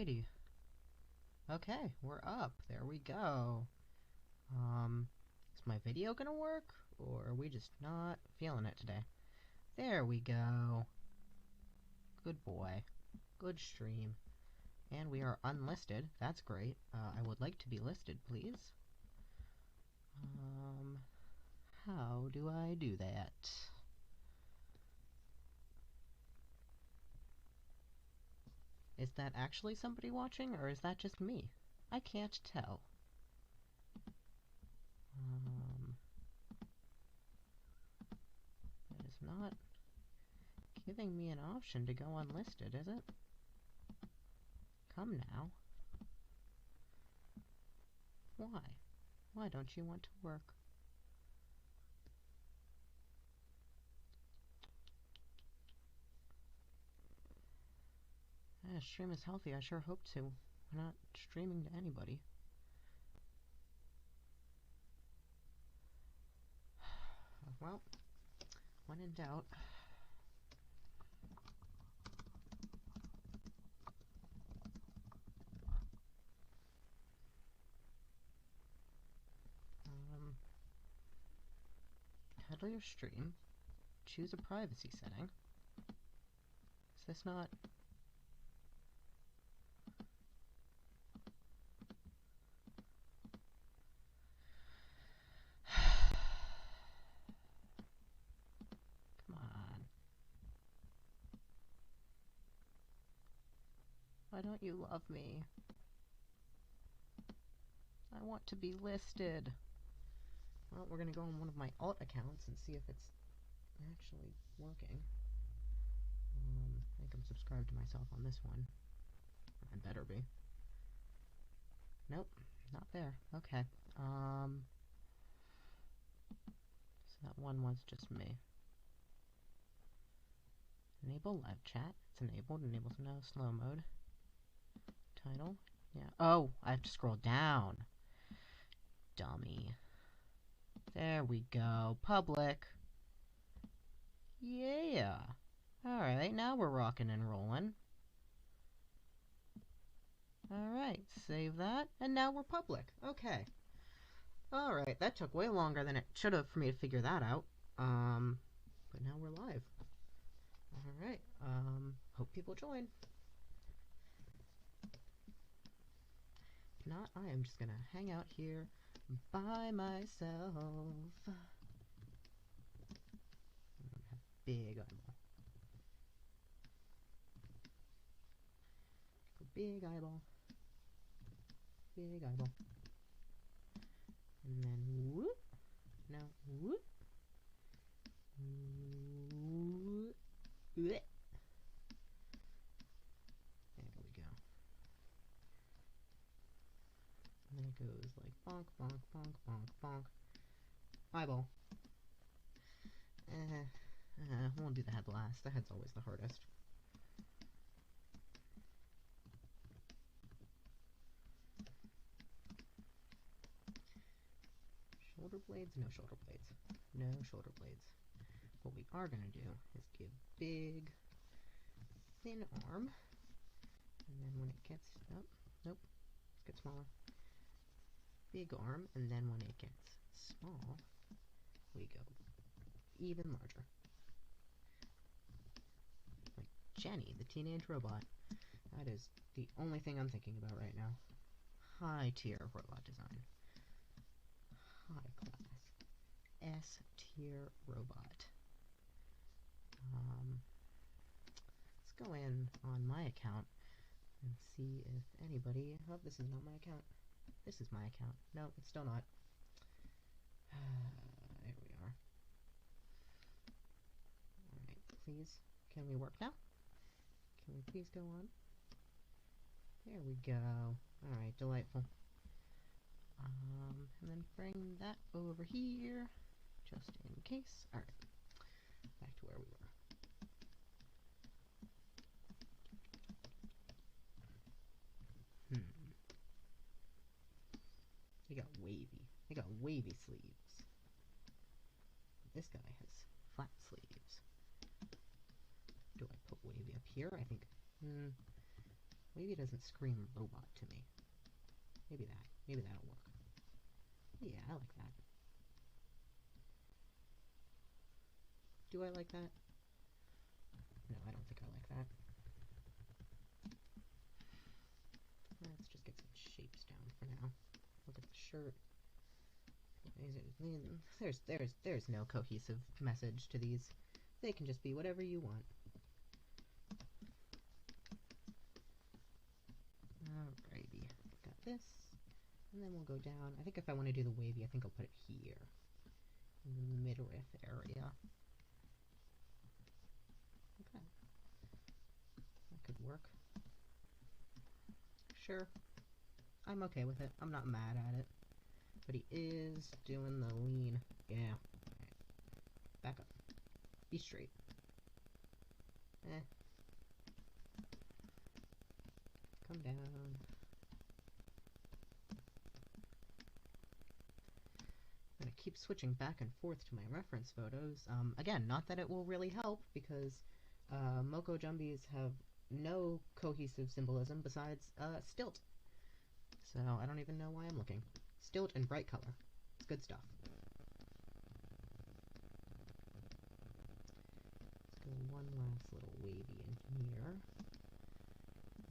Alrighty. Okay, we're up. There we go. Is my video gonna work? Or are we just not feeling it today? There we go. Good boy. Good stream. And we are unlisted. That's great. I would like to be listed, please. How do I do that? Is that actually somebody watching, or is that just me? I can't tell. That is not giving me an option to go unlisted, is it? Come now. Why? Why don't you want to work? Stream is healthy, I sure hope to. We're not streaming to anybody. Well, when in doubt. Title your stream. Choose a privacy setting. Is this not... Come on. Why don't you love me? I want to be listed. Well, we're gonna go on one of my alt accounts and see if it's actually working. I think I'm subscribed to myself on this one. I better be. Nope, not there. Okay. So that one was just me. Enable live chat. It's enabled. Enables no slow mode. Title. Yeah. Oh, I have to scroll down. Dummy. There we go. Public. Yeah. Alright, now we're rocking and rolling. Alright, save that. And now we're public. Okay. Alright, that took way longer than it should have for me to figure that out. But now we're live. Alright, hope people join. If not, I am just gonna hang out here by myself. Big eyeball. Big eyeball. Big eyeball. And then whoop. Now whoop. Whoop. There we go. And then it goes like bonk, bonk, bonk, bonk, bonk. Eyeball. We'll do the head last. The head's always the hardest. Shoulder blades? No shoulder blades. No shoulder blades. What we are going to do is give big, thin arm. And then when it gets... Oh, nope. Let's get smaller. Big arm. And then when it gets small, we go even larger. Like Jenny, the teenage robot. That is the only thing I'm thinking about right now. High tier robot design. High class. S tier robot. Let's go in on my account and see if anybody... Oh, this is not my account. This is my account. No, it's still not. There we are. Alright, please. Can we work now? Can we please go on? There we go. Alright, delightful. And then bring that over here, just in case. Alright, back to where we were. They got wavy. They got wavy sleeves. This guy has flat sleeves. Do I put wavy up here? I think... Maybe it doesn't scream robot to me. Maybe that'll work. Yeah, I like that. Do I like that? No, I don't think I like that. Let's just get some shapes down for now. Look at the shirt. There's no cohesive message to these. They can just be whatever you want. Alrighty, got this. And then we'll go down. I think if I want to do the wavy, I think I'll put it here. In the midriff area. Okay. That could work. Sure. I'm okay with it. I'm not mad at it. But he is doing the lean. Yeah. Right. Back up. Be straight. Come down. I'm gonna keep switching back and forth to my reference photos. Again, not that it will really help, because Moko Jumbies have no cohesive symbolism besides stilt. So I don't even know why I'm looking. Stilt and bright color. It's good stuff. Let's go one last little wavy in here.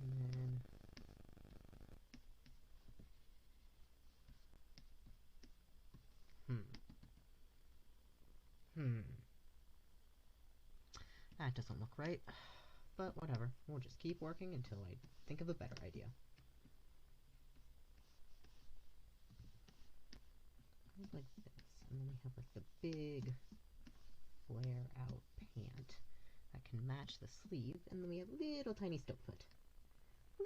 And then... That doesn't look right. But whatever. We'll just keep working until I think of a better idea. Like this. And then we have like the big flare out pant that can match the sleeve, and then we have little tiny stilt foot.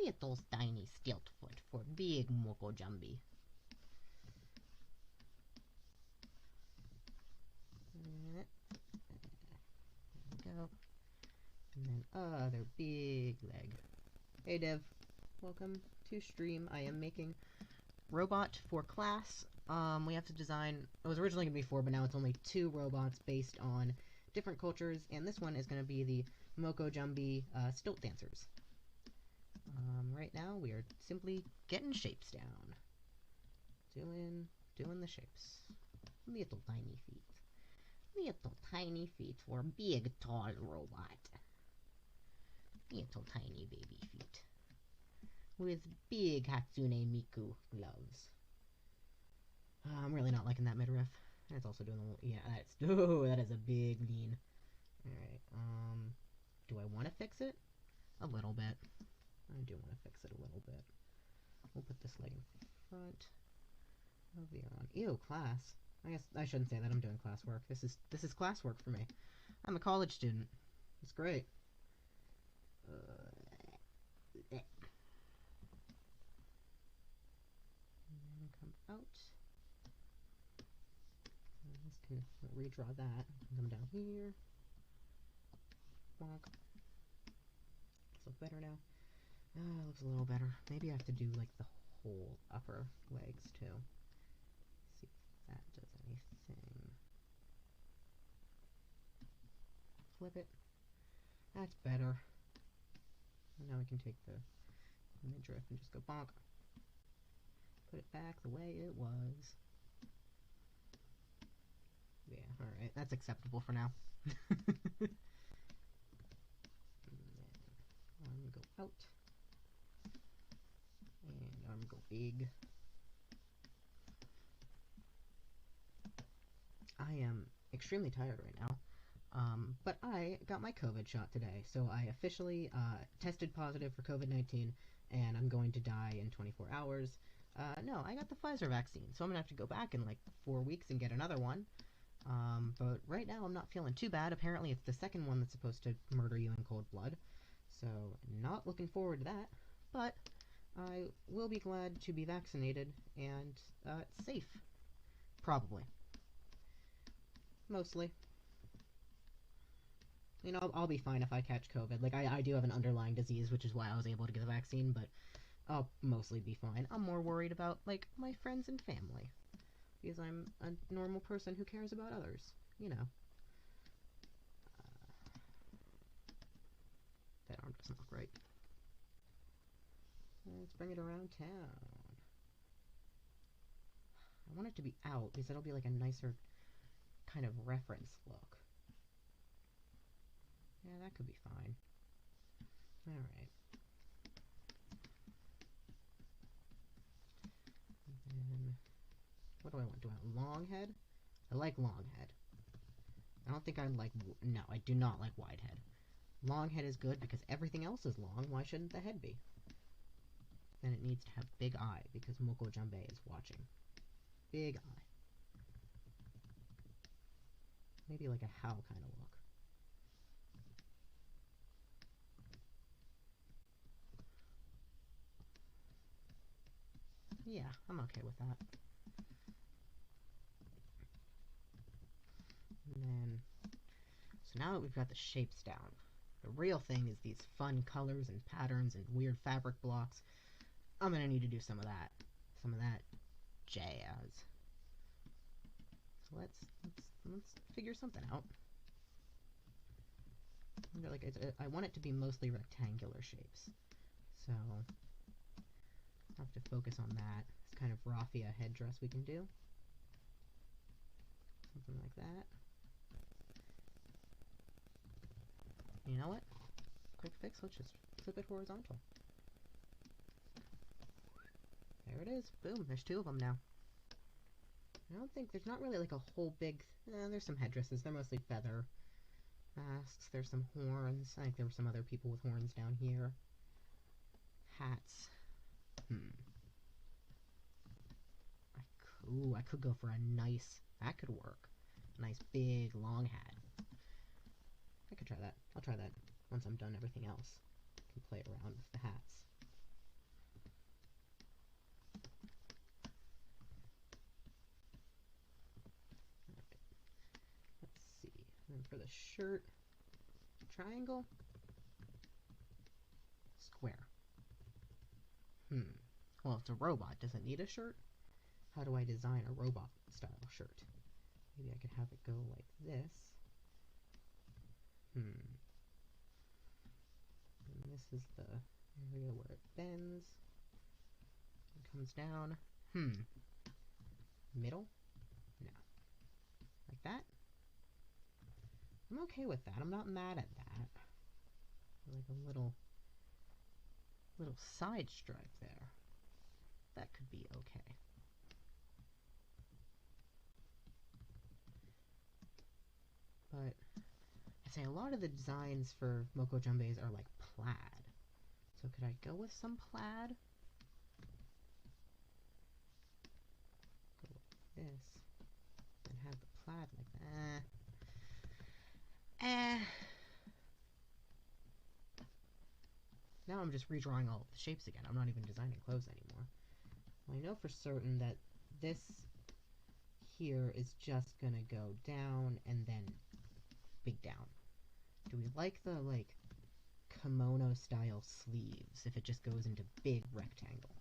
Little tiny stilt foot for big Moko Jumbi. There we go. And then other big leg. Hey Dev, welcome to stream. I am making robot for class. We have to design, it was originally going to be 4, but now it's only 2 robots based on different cultures, and this one is going to be the Moko Jumbi stilt dancers. Right now we are simply getting shapes down. Doing the shapes. Little tiny feet. Little tiny feet for big tall robot. Little tiny baby feet. With big Hatsune Miku gloves. I'm really not liking that midriff. And it's also doing a little, yeah, that is a big lean. Alright, do I want to fix it? A little bit. I do want to fix it a little bit. We'll put this leg in front of the arm. Ew, class. I guess I shouldn't say that. I'm doing classwork. This is classwork for me. I'm a college student. It's great. And then come out. Let's kind of redraw that. Come down here. Bonk. Looks better now. Looks a little better. Maybe I have to do like the whole upper legs too. See if that does anything. Flip it. That's better. And now we can take the midriff and just go bonk. Put it back the way it was. Yeah, alright. That's acceptable for now. Arm go out. And arm go big. I am extremely tired right now. But I got my COVID shot today, so I officially tested positive for COVID-19, and I'm going to die in 24 hours. No, I got the Pfizer vaccine, so I'm going to have to go back in like 4 weeks and get another one. But right now I'm not feeling too bad. Apparently it's the second one that's supposed to murder you in cold blood, so not looking forward to that. But I will be glad to be vaccinated, and it's safe. Probably. Mostly. You know, I'll be fine if I catch COVID. Like, I do have an underlying disease, which is why I was able to get the vaccine, but I'll mostly be fine. I'm more worried about, like, my friends and family. Because I'm a normal person who cares about others. You know. That arm doesn't look right. let's bring it around town. I want it to be out because it'll be like a nicer kind of reference look. Yeah, that could be fine. Alright. And then, what do I want? Do I want long head? I like long head. I don't think I like... No, I do not like wide head. Long head is good because everything else is long. Why shouldn't the head be? Then it needs to have big eye because Moko Jambei is watching. Big eye. Maybe like a Hao kind of look. Yeah, I'm okay with that. And then, so now that we've got the shapes down, the real thing is these fun colors and patterns and weird fabric blocks. I'm gonna need to do some of that jazz. So let's figure something out. Like I want it to be mostly rectangular shapes, so I'll have to focus on that. This kind of raffia headdress we can do, something like that. You know what? Quick fix. Let's just flip it horizontal. There it is. Boom. There's two of them now. I don't think there's not really like a whole big. There's some headdresses. They're mostly feather masks. There's some horns. I think there were some other people with horns down here. Hats. Ooh, I could go for a nice. That could work. A nice big long hat. I could try that. I'll try that once I'm done everything else. I can play around with the hats. Let's see. And then for the shirt, triangle, square. Well, it's a robot. Does it need a shirt? How do I design a robot style shirt? Maybe I could have it go like this. And this is the area where it bends and comes down. Middle? No. Like that? I'm okay with that. I'm not mad at that. Like a little side stripe there. That could be okay. But I'd say a lot of the designs for Moko Jambeis are like plaid. So could I go with some plaid? Go like this. And have the plaid like that. Now I'm just redrawing all the shapes again. I'm not even designing clothes anymore. Well, I know for certain that this here is just gonna go down and then big down. Do we like the, like, kimono style sleeves if it just goes into big rectangle?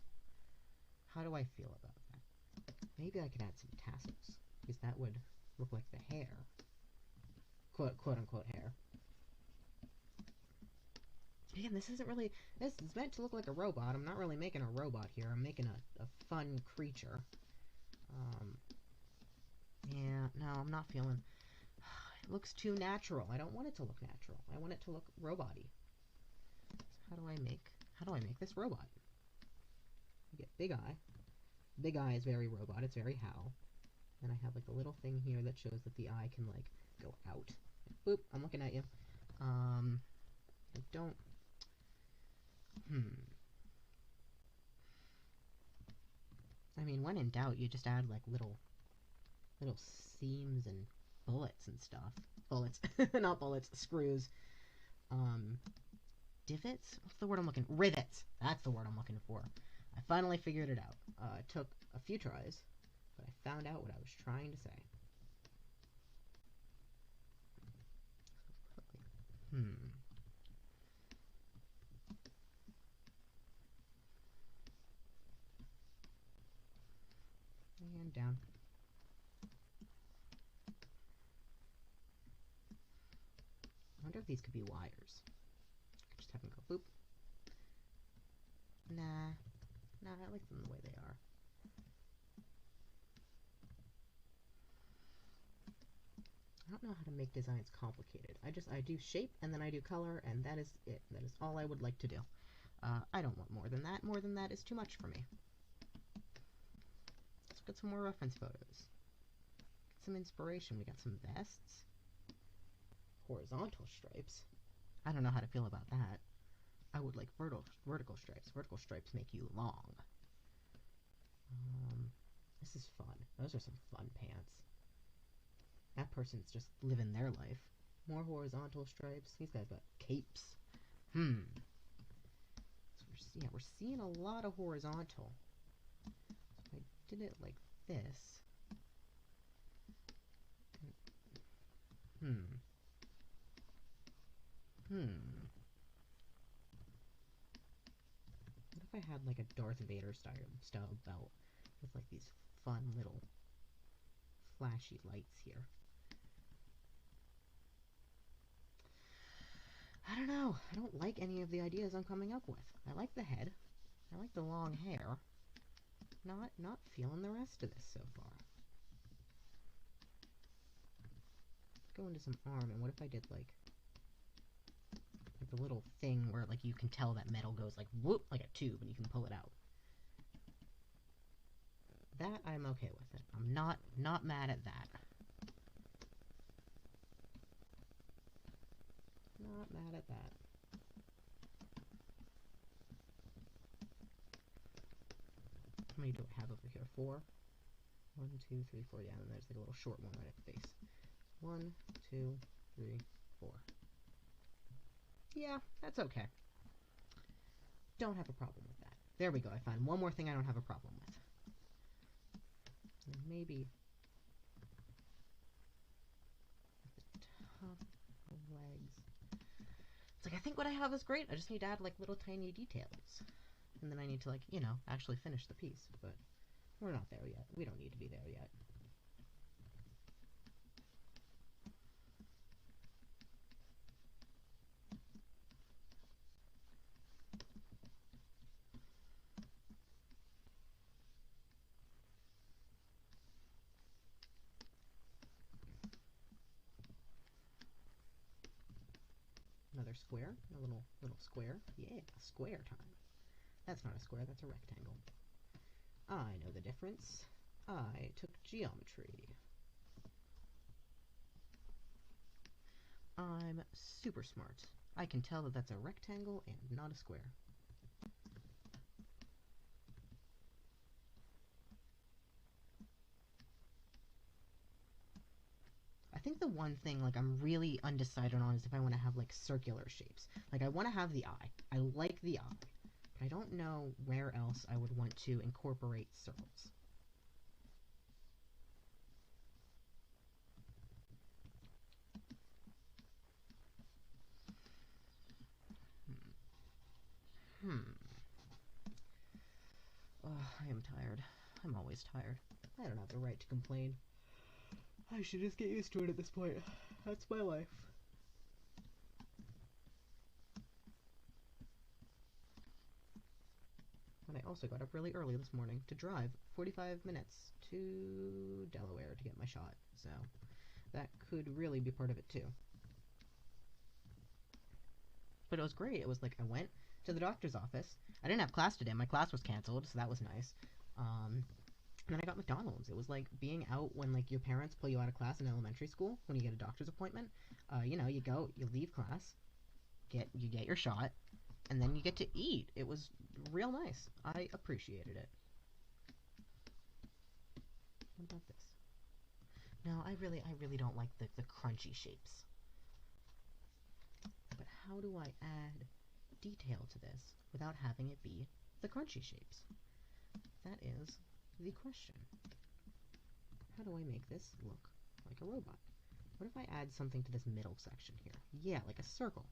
How do I feel about that? Maybe I could add some tassels, because that would look like the hair. Quote-unquote hair. Again, this isn't really... This is meant to look like a robot. I'm not really making a robot here. I'm making a fun creature. Yeah, no, I'm not feeling... It looks too natural. I don't want it to look natural. I want it to look robot-y. So how do I make this robot? I get big eye. Big eye is very robot. It's very Hao. And I have like a little thing here that shows that the eye can like go out. Boop, I'm looking at you. I don't... I mean, when in doubt, you just add like little seams and bullets and stuff. Bullets. Not bullets. Screws. Divots? What's the word I'm looking for? Rivets. That's the word I'm looking for. I finally figured it out. It took a few tries, but I found out what I was trying to say. And down. I wonder if these could be wires. I could just have them go boop. Nah. I like them the way they are. I don't know how to make designs complicated. I do shape, and then I do color, and that is it. That is all I would like to do. I don't want more than that. More than that is too much for me. Let's get some more reference photos. Get some inspiration. We got some vests. Horizontal stripes. I don't know how to feel about that. I would like vertical stripes. Vertical stripes make you long. This is fun. Those are some fun pants. That person's just living their life. More horizontal stripes. These guys got capes. So we're seeing a lot of horizontal. So if I did it like this. What if I had like a Darth Vader style belt with like these fun little flashy lights here? I don't know. I don't like any of the ideas I'm coming up with. I like the head. I like the long hair. Not feeling the rest of this so far. Let's go into some arm, and what if I did like the little thing where like you can tell that metal goes like whoop, like a tube, and you can pull it out. That I'm okay with it. I'm not mad at that. Not mad at that. How many do I have over here? 4? 1, 2, 3, 4. Yeah, and there's like a little short one right at the base. 1, 2, 3, 4. Yeah, that's okay. Don't have a problem with that. There we go. I found one more thing I don't have a problem with. And maybe top legs. It's like, I think what I have is great. I just need to add like little tiny details. And then I need to like, you know, actually finish the piece. But we're not there yet. We don't need to be there yet. Another square, a little square. Yeah, square time. That's not a square, that's a rectangle. I know the difference. I took geometry. I'm super smart. I can tell that that's a rectangle and not a square. I think the one thing like I'm really undecided on is if I want to have like circular shapes. Like I want to have the eye. I like the eye. But I don't know where else I would want to incorporate circles. Oh, I am tired. I'm always tired. I don't have the right to complain. I should just get used to it at this point. That's my life. And I also got up really early this morning to drive 45 minutes to Delaware to get my shot. So that could really be part of it too. But it was great. It was like I went to the doctor's office. I didn't have class today. My class was canceled, so that was nice. And then I got McDonald's. It was like being out when like your parents pull you out of class in elementary school when you get a doctor's appointment. You know, you go, you leave class, you get your shot, and then you get to eat. It was real nice. I appreciated it. What about this? No, I really don't like the crunchy shapes. But how do I add detail to this without having it be the crunchy shapes? That is the question. How do I make this look like a robot? What if I add something to this middle section here? Yeah, like a circle.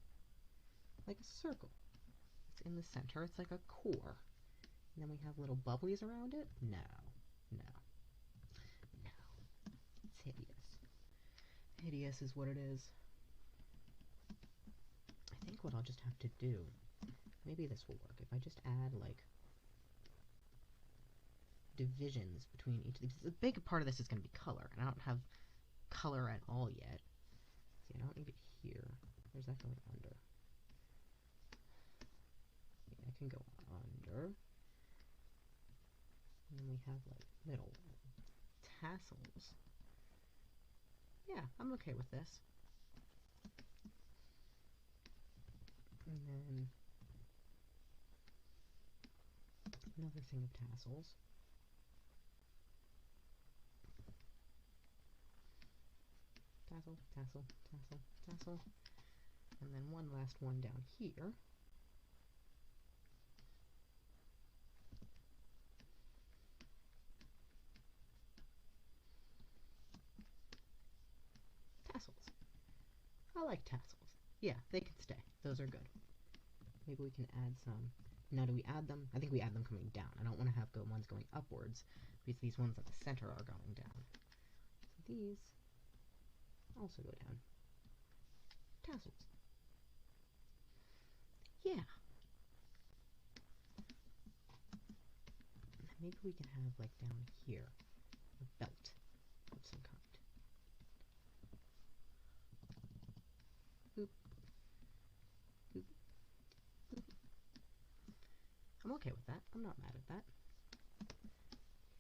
Like a circle. It's in the center. It's like a core. And then we have little bubblies around it? No. No. No. It's hideous. Hideous is what it is. I think what I'll just have to do, maybe this will work, if I just add like divisions between each of these. A big part of this is going to be color, and I don't have color at all yet. See, I don't need it here. Where's that going under? Yeah, I can go under. And then we have like little tassels. Yeah, I'm okay with this. And then another thing of tassels. Tassel, tassel, tassel, tassel. And then one last one down here. Tassels. I like tassels. Yeah, they can stay. Those are good. Maybe we can add some. Now, do we add them? I think we add them coming down. I don't want to have ones going upwards, because these ones at the center are going down. So these also go down. Tassels. Yeah. Maybe we can have, like, down here, a belt of some kind. Boop. Boop. Boop. I'm okay with that. I'm not mad at that.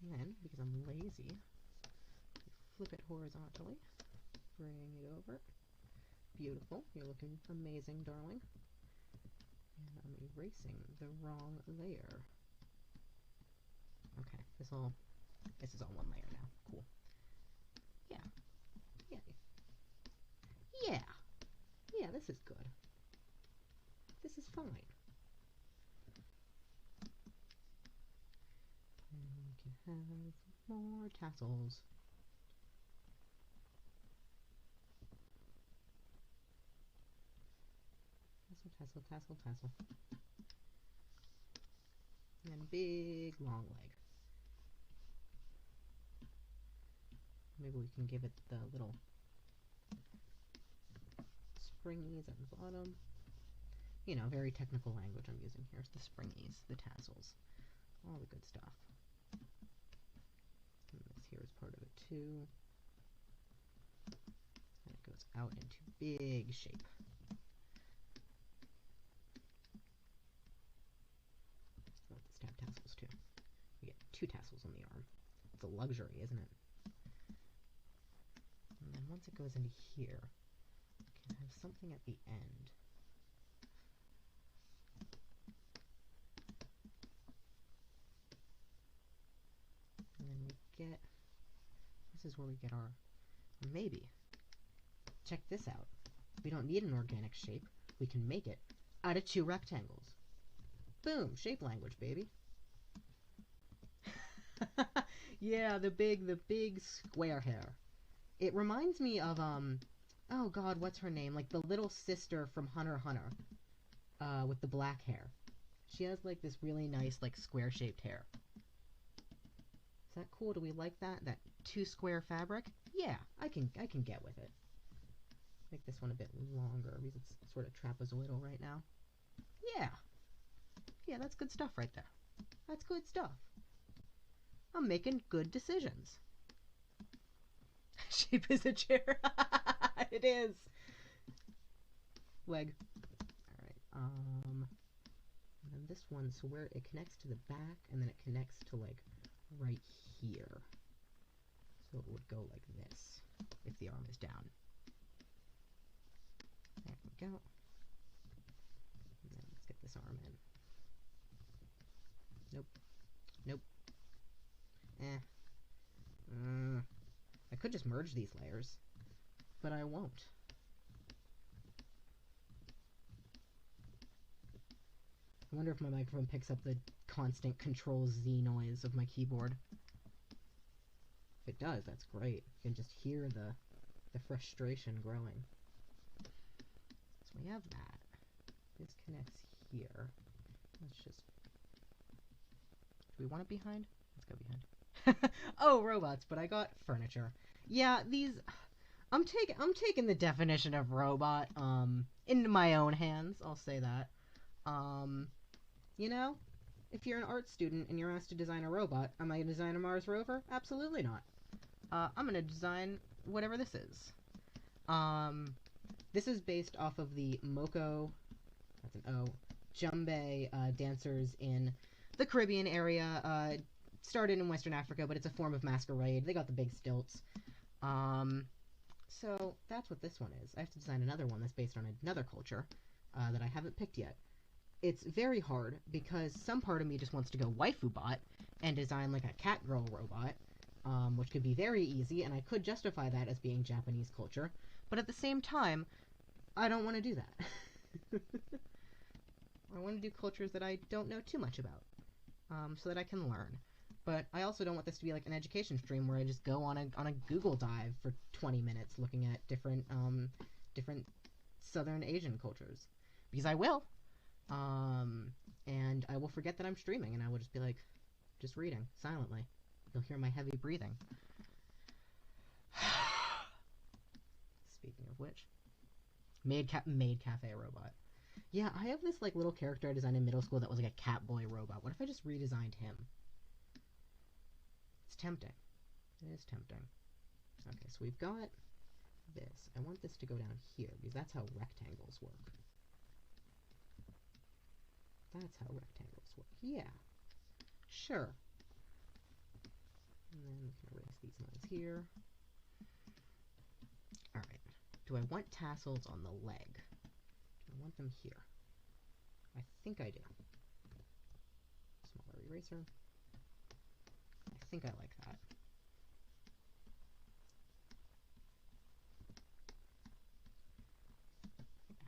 And then, because I'm lazy, flip it horizontally, bring it over. Beautiful. You're looking amazing, darling. And I'm erasing the wrong layer. Okay, this is all one layer now. Cool. Yeah. Yeah. Yeah. Yeah, this is good. This is fine. And we can have more tassels. Tassel, tassel, tassel, tassel. And big long leg. Maybe we can give it the little springies at the bottom. You know, very technical language I'm using here. It's the springies, the tassels, all the good stuff. And this here is part of it too. And it goes out into big shape. I want this to have tassels too. We get 2 tassels on the arm. It's a luxury, isn't it? And then once it goes into here, we can have something at the end. And then we get, this is where we get our, maybe, check this out. We don't need an organic shape. We can make it out of 2 rectangles. Boom, shape language, baby. Yeah, the big square hair. It reminds me of, oh god, what's her name? Like the little sister from Hunter x Hunter, with the black hair. She has like this really nice, like square-shaped hair. Is that cool? Do we like that? That 2 square fabric? Yeah, I can get with it. Make this one a bit longer because it's sort of trapezoidal right now. Yeah. Yeah, that's good stuff right there. That's good stuff. I'm making good decisions. Shape is a chair. It is. Leg. Alright, and then this one, so where it connects to the back, and then it connects to, like, right here. So it would go like this, if the arm is down. There we go. And then let's get this arm in. Nope. Nope. I could just merge these layers, but I won't. I wonder if my microphone picks up the constant Control-Z noise of my keyboard. If it does, that's great. You can just hear the frustration growing. So we have that. This connects here. Let's just... Do we want it behind? Let's go behind. Oh, robots, but I got furniture. Yeah, these... I'm taking the definition of robot, into my own hands, I'll say that. You know? if you're an art student and you're asked to design a robot, am I going to design a Mars rover? Absolutely not. I'm going to design whatever this is. This is based off of the Moko, that's an O, Djembe dancers in the Caribbean area. Started in Western Africa, but it's a form of masquerade. They got the big stilts. So that's what this one is. I have to design another one that's based on another culture that I haven't picked yet. It's very hard because some part of me just wants to go waifu bot and design like a cat girl robot, which could be very easy, and I could justify that as being Japanese culture. But at the same time, I don't want to do that. I want to do cultures that I don't know too much about, so that I can learn. But I also don't want this to be like an education stream where I just go on a Google dive for 20 minutes looking at different Southern Asian cultures, because I will, and I will forget that I'm streaming, and I will just be like, just reading silently. You'll hear my heavy breathing. Speaking of which, Maid Cafe robot. Yeah, I have this like little character I designed in middle school that was like a cat boy robot. What if I just redesigned him? It's tempting. It is tempting. Okay, so we've got this. I want this to go down here because that's how rectangles work. That's how rectangles work. Yeah. Sure. And then we can erase these lines here. Alright. Do I want tassels on the leg? Do I want them here? I think I do. Smaller eraser. I think I like that.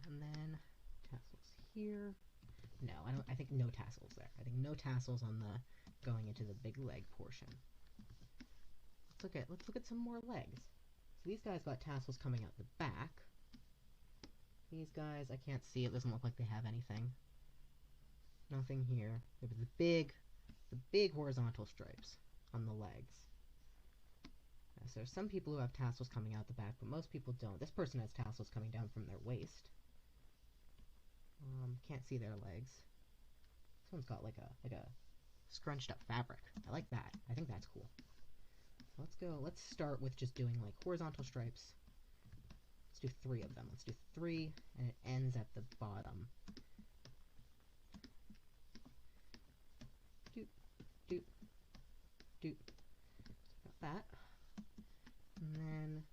And then tassels here. No, I don't. I think no tassels there. I think no tassels on the going into the big leg portion. Let's look at some more legs. So these guys got tassels coming out the back. These guys, I can't see. It doesn't look like they have anything. Nothing here. There was the big horizontal stripes on the legs. So there's some people who have tassels coming out the back, but most people don't. This person has tassels coming down from their waist. Can't see their legs. This one's got like a scrunched up fabric. I like that. I think that's cool. So let's start with just doing like horizontal stripes. Let's do 3 of them. Let's do 3, and it ends at the bottom. Doot, doot, doot. Got that. And then,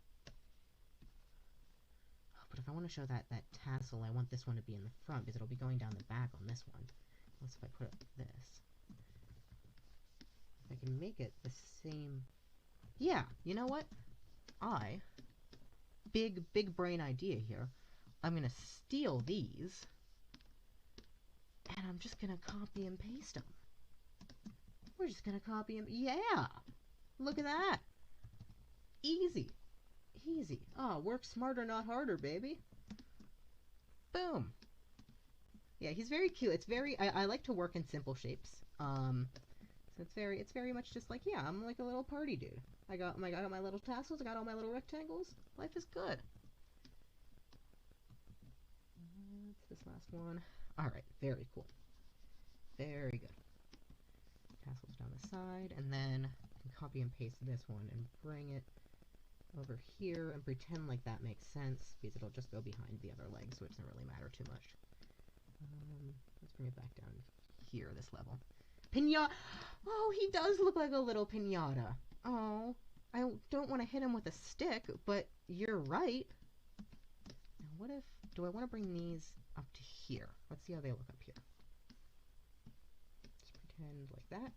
but if I want to show that tassel, I want this one to be in the front because it'll be going down the back on this one. Unless if I put it like this. I can make it the same. Yeah, you know what? Big brain idea here. I'm gonna steal these, and I'm just gonna copy and paste them. We're just gonna copy and, yeah! Look at that! Easy. Easy. Oh, work smarter, not harder, baby. Boom. Yeah, he's very cute. It's very, I like to work in simple shapes. So it's very much just like, yeah, I'm like a little party dude. I got my little tassels, I got all my little rectangles. Life is good. What's this last one? Alright, very cool. Very good. Tassels down the side, and then I can copy and paste this one and bring it over here and pretend like that makes sense, because it'll just go behind the other leg, so it doesn't really matter too much. Let's bring it back down here, this level. Pinata! Oh, he does look like a little pinata. Oh, I don't want to hit him with a stick, but you're right. Now what if, do I want to bring these up to here? Let's see how they look up here. Just pretend like that.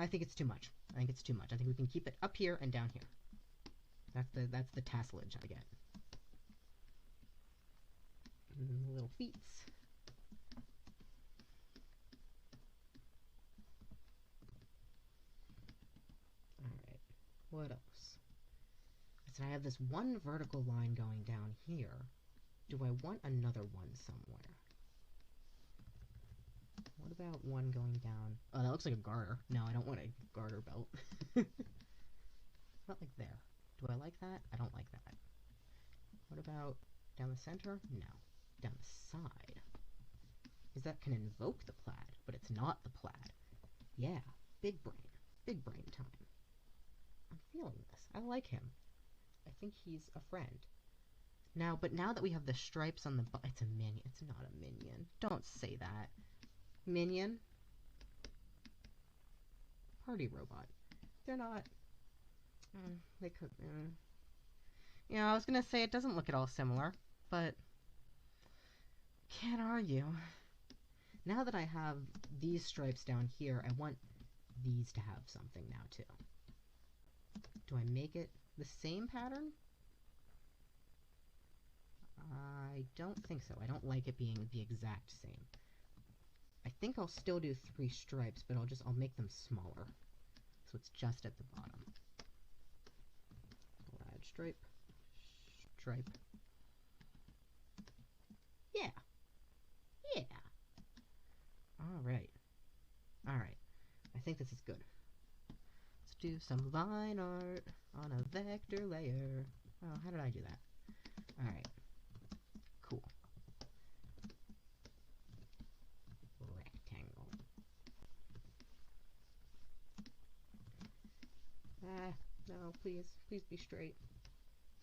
I think it's too much. I think it's too much. I think we can keep it up here and down here. That's the tasselage I get. And the little feet. Alright, what else? So I have this one vertical line going down here. Do I want another one somewhere? What about one going down? Oh, that looks like a garter. No, I don't want a garter belt. Not like there. Do I like that? I don't like that. What about down the center? No. Down the side. is that can invoke the plaid, but it's not the plaid. Yeah, big brain time. I'm feeling this. I like him. I think he's a friend. But now that we have the stripes on the it's a minion. It's not a minion. Don't say that. Minion? Party robot. They're not... they could... I was gonna say it doesn't look at all similar, but... Can't argue. Now that I have these stripes down here, I want these to have something now, too. Do I make it the same pattern? I don't think so. I don't like it being the exact same. I think I'll still do 3 stripes, but I'll make them smaller. So it's just at the bottom. I'll add stripe. Stripe. Yeah. Yeah. Alright. Alright. I think this is good. Let's do some line art on a vector layer. Oh, how did I do that? Alright. Cool. Rectangle. No, please. Please be straight.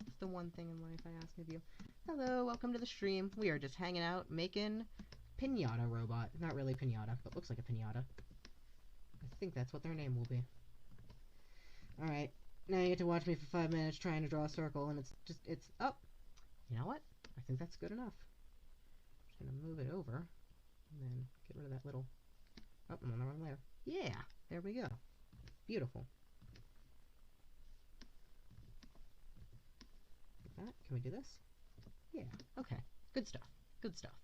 It's the one thing in life I ask of you. Hello, welcome to the stream. We are just hanging out, making Pinata Robot. Not really Pinata, but looks like a Pinata. I think that's what their name will be. Alright, now you get to watch me for 5 minutes trying to draw a circle, and it's up. You know what? I think that's good enough. I'm just gonna move it over, and then get rid of that little... Oh, I'm on the wrong layer. Yeah, there we go. Beautiful. Like that. Can we do this? Yeah, okay. Good stuff. Good stuff.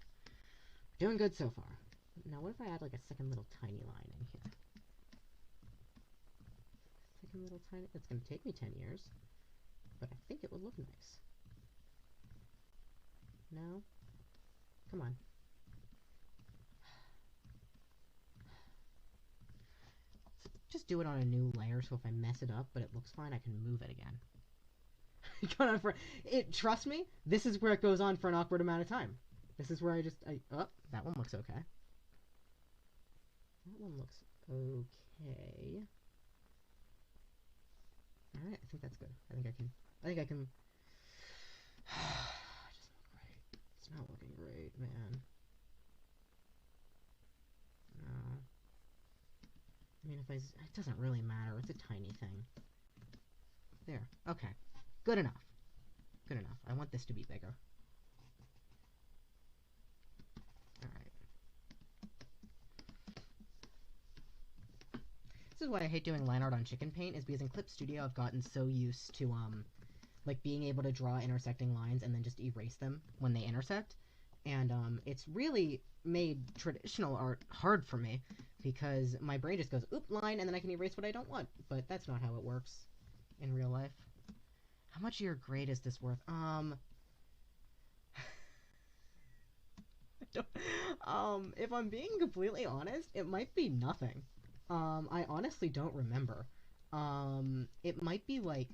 Doing good so far. Now what if I add like a second little tiny line in here? Second little tiny... It's going to take me 10 years, but I think it would look nice. No? Come on. Just do it on a new layer, so if I mess it up, but it looks fine, I can move it again. Trust me, this is where it goes on for an awkward amount of time. This is where oh, that one looks okay. That one looks okay. Alright, I think that's good. I think I can... It doesn't look great. It's not looking great, man. No. I mean, it doesn't really matter. It's a tiny thing. There. Okay. Good enough. Good enough. I want this to be bigger. Alright. This is why I hate doing line art on Chicken Paint, is because in Clip Studio I've gotten so used to, like, being able to draw intersecting lines and then just erase them when they intersect. And, it's really made traditional art hard for me, because my brain just goes, oop, line, and then I can erase what I don't want. But that's not how it works in real life. How much of your grade is this worth? If I'm being completely honest, it might be nothing. I honestly don't remember. It might be like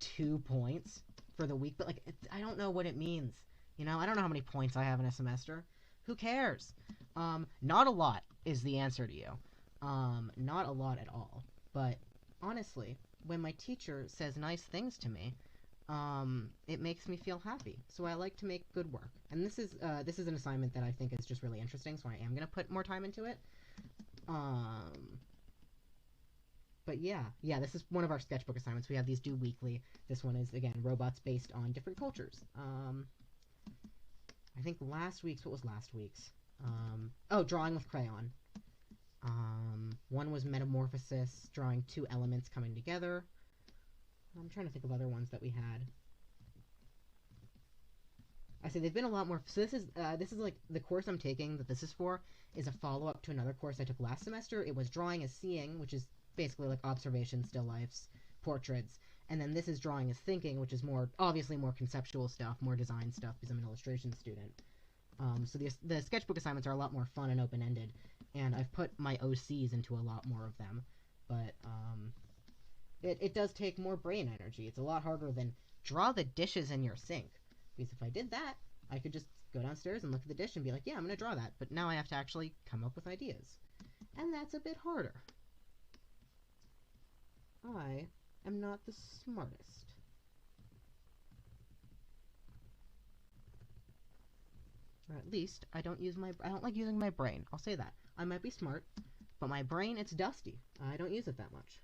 2 points for the week, but like, I don't know what it means. You know, I don't know how many points I have in a semester. Who cares? Not a lot is the answer to you. Not a lot at all. But honestly, when my teacher says nice things to me, it makes me feel happy. So I like to make good work. And this is an assignment that I think is just really interesting, so I am going to put more time into it. But yeah, this is one of our sketchbook assignments. We have these due weekly. This one is, again, robots based on different cultures. I think last week's, what was last week's? Drawing with crayon. One was metamorphosis, drawing 2 elements coming together. I'm trying to think of other ones that we had. I say they've been a lot more. So this is like the course I'm taking that this is for is a follow-up to another course I took last semester. It was drawing as seeing, which is basically like observation, still lifes, portraits. And then this is drawing as thinking, which is obviously more conceptual stuff, more design stuff, because I'm an illustration student. So the sketchbook assignments are a lot more fun and open-ended, and I've put my OCs into a lot more of them. But it does take more brain energy. It's a lot harder than draw the dishes in your sink, because if I did that, I could just go downstairs and look at the dish and be like, yeah, I'm going to draw that. But now I have to actually come up with ideas. And that's a bit harder. I am not the smartest. Or at least I don't like using my brain. I'll say that. I might be smart, but my brain, it's dusty. I don't use it that much.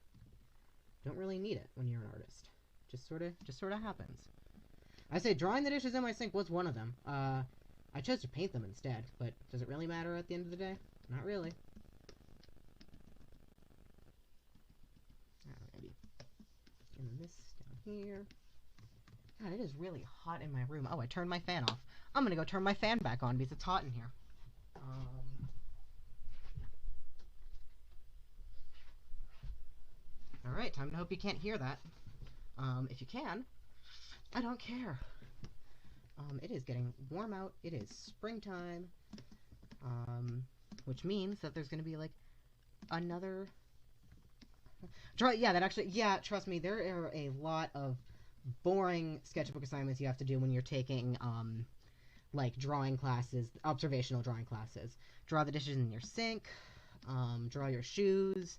Don't really need it when you're an artist. Just sort of happens. I say drawing the dishes in my sink was one of them. I chose to paint them instead, but does it really matter at the end of the day? Not really. Alrighty. And this down here. God, it is really hot in my room. Oh, I turned my fan off. I'm gonna go turn my fan back on because it's hot in here. Alright, time to hope you can't hear that. If you can, I don't care. It is getting warm out. It is springtime. Which means that there's gonna be, like, another... trust me, there are a lot of boring sketchbook assignments you have to do when you're taking, like, drawing classes, observational drawing classes. Draw the dishes in your sink, draw your shoes,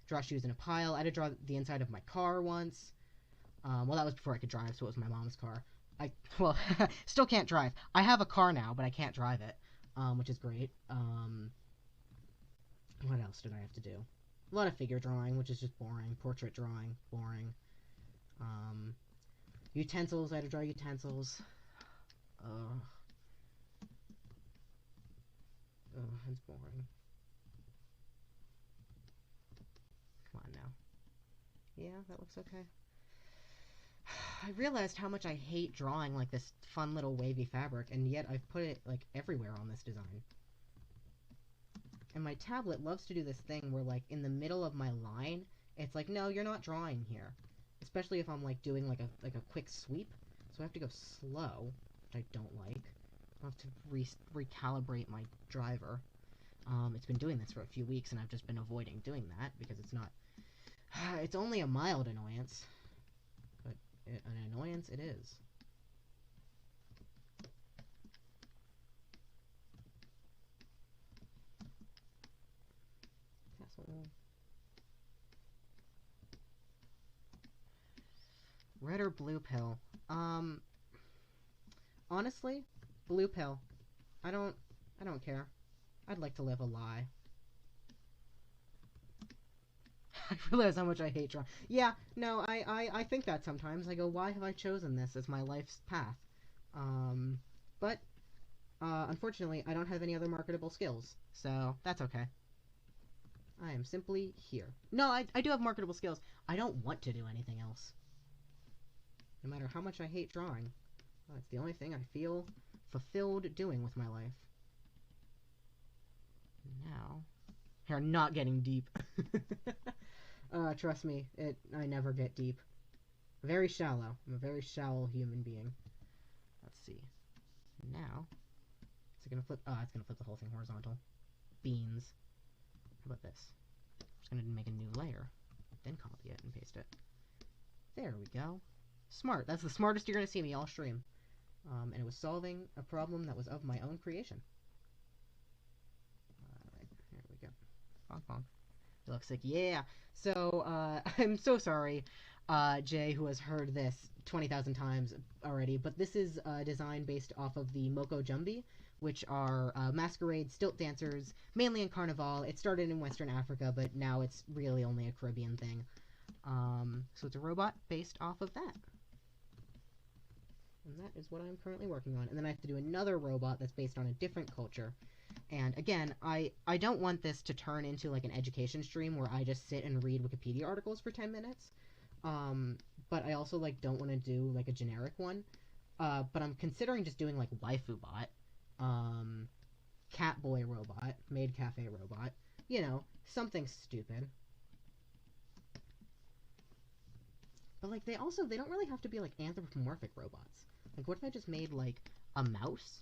draw shoes in a pile. I had to draw the inside of my car once. Well, that was before I could drive, so it was my mom's car. Still can't drive. I have a car now, but I can't drive it, which is great. What else did I have to do? A lot of figure drawing, which is just boring. Portrait drawing, boring. Utensils, I had to draw utensils. It's boring. Come on now. Yeah, that looks okay. I realized how much I hate drawing like this fun little wavy fabric, and yet I've put it like everywhere on this design. And my tablet loves to do this thing where, like, in the middle of my line, it's like, no, you're not drawing here. Especially if I'm, like, doing like a quick sweep. So I have to go slow, which I don't like. I'll have to recalibrate my driver. It's been doing this for a few weeks, and I've just been avoiding doing that because it's not... it's only a mild annoyance. But an annoyance it is. Castle. Red or blue pill? Honestly, blue pill. I don't care. I'd like to live a lie. I realize how much I hate drawing. Yeah, no, I think that sometimes. I go, why have I chosen this as my life's path? But, unfortunately, I don't have any other marketable skills, so that's okay. I am simply here. No, I do have marketable skills. I don't want to do anything else. No matter how much I hate drawing. It's the only thing I feel fulfilled doing with my life. Now... You're not getting deep. Trust me, I never get deep. Very shallow. I'm a very shallow human being. Let's see. Now, is it gonna flip? Oh, it's gonna flip the whole thing horizontal. Beans. How about this? I'm just gonna make a new layer, then copy it and paste it. There we go. Smart. That's the smartest you're gonna see me all stream. And it was solving a problem that was of my own creation. Alright, here we go. Bonk bonk. It looks like, yeah. So, I'm so sorry, Jay, who has heard this 20,000 times already, but this is a design based off of the Moko Jumbi, which are masquerade stilt dancers, mainly in Carnival. It started in Western Africa, but now it's really only a Caribbean thing. So it's a robot based off of that. And that is what I'm currently working on. And then I have to do another robot that's based on a different culture. And again, I don't want this to turn into like an education stream where I just sit and read Wikipedia articles for 10 minutes. But I also like don't want to do like a generic one. But I'm considering just doing like Waifu Bot, Catboy Robot, Maid Cafe Robot, you know, something stupid. But like they don't really have to be like anthropomorphic robots. Like what if I just made like a mouse?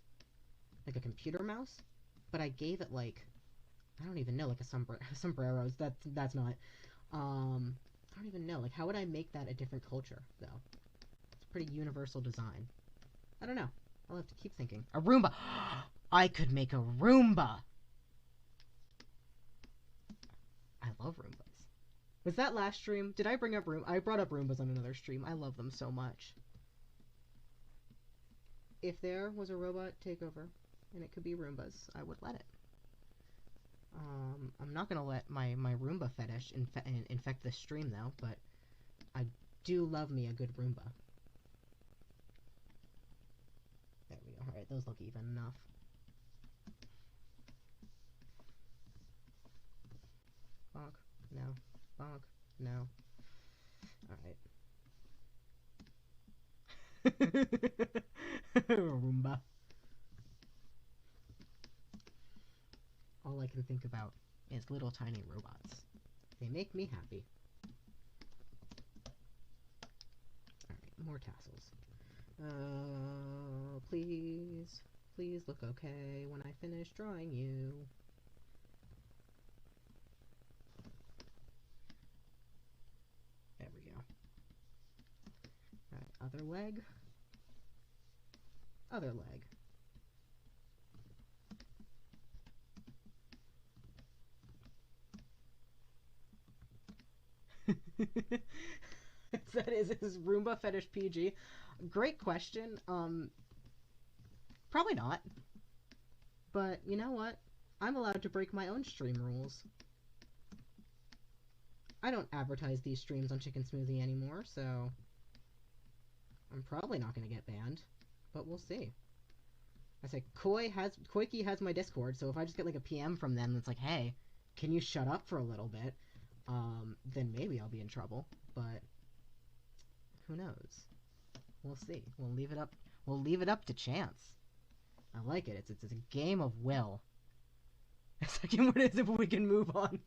Like a computer mouse? But I gave it like, I don't even know, like a sombreros. That's not. I don't even know. Like how would I make that a different culture though? It's a pretty universal design. I don't know. I'll have to keep thinking. A Roomba! I could make a Roomba! I love Roombas. Was that last stream? Did I bring up Roomba? I brought up Roombas on another stream. I love them so much. If there was a robot takeover, and it could be Roombas, I would let it. I'm not gonna let my Roomba fetish infect this stream, though, but I do love me a good Roomba. There we go. Alright, those look even enough. Bonk. No. Bonk. No. Alright. Roomba. All I can think about is little tiny robots. They make me happy. Alright, more tassels. Please. Please look okay when I finish drawing you. There we go. Alright, other leg. Other leg. Is Roomba fetish PG? Great question. Probably not. But you know what? I'm allowed to break my own stream rules. I don't advertise these streams on Chicken Smoothie anymore, so I'm probably not going to get banned. But we'll see. I say, Koiki has my Discord, so if I just get like a PM from them that's like, hey, can you shut up for a little bit? Then maybe I'll be in trouble, but who knows? We'll see. We'll leave it up to chance. I like it. It's a game of will. Second one is if we can move on.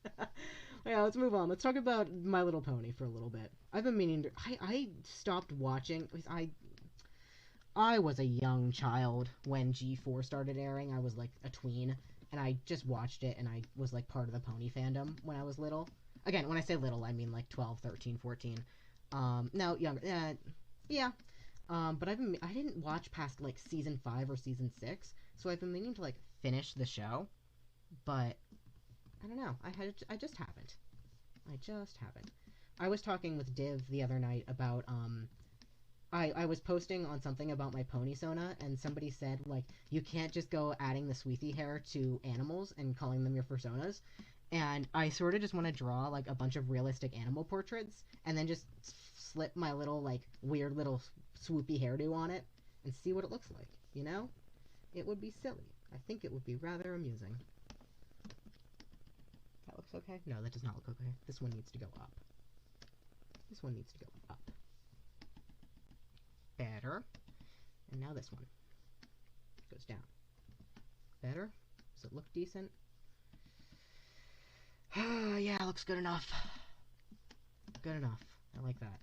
Yeah, let's move on. Let's talk about My Little Pony for a little bit. I've been meaning to... I stopped watching... I was a young child when G4 started airing. I was like a tween, and I just watched it, and I was like part of the pony fandom when I was little. Again, when I say little, I mean like 12, 13, 14. No, younger. Yeah. But I didn't watch past like season 5 or season 6, so I've been meaning to like finish the show, but I don't know. I just haven't. I was talking with Div the other night about I was posting on something about my pony Sona, and somebody said, like, you can't just go adding the Sweetie hair to animals and calling them your personas. And I sort of just want to draw, like, a bunch of realistic animal portraits, and then just slip my little, like, weird little swoopy hairdo on it, and see what it looks like, you know? It would be silly. I think it would be rather amusing. That looks okay? No, that does not look okay. This one needs to go up. This one needs to go up. Better. And now this one goes down. Better? Does it look decent? Yeah, looks good enough. Good enough. I like that.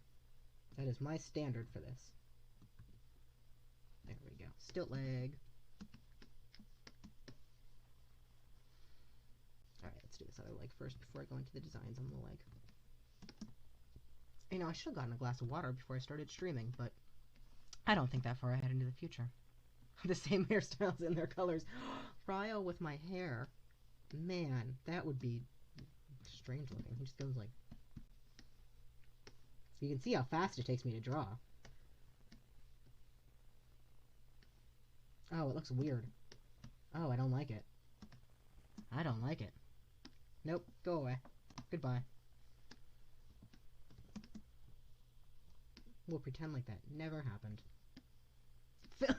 That is my standard for this. There we go. Stilt leg. Alright, let's do this other leg first before I go into the designs on the leg. You know, I should have gotten a glass of water before I started streaming, but I don't think that far ahead into the future. The same hairstyles and their colors. Ryo with my hair. Man, that would be strange looking. He just goes like... You can see how fast it takes me to draw. Oh, it looks weird. Oh, I don't like it. I don't like it. Nope, go away. Goodbye. We'll pretend like that never happened. Get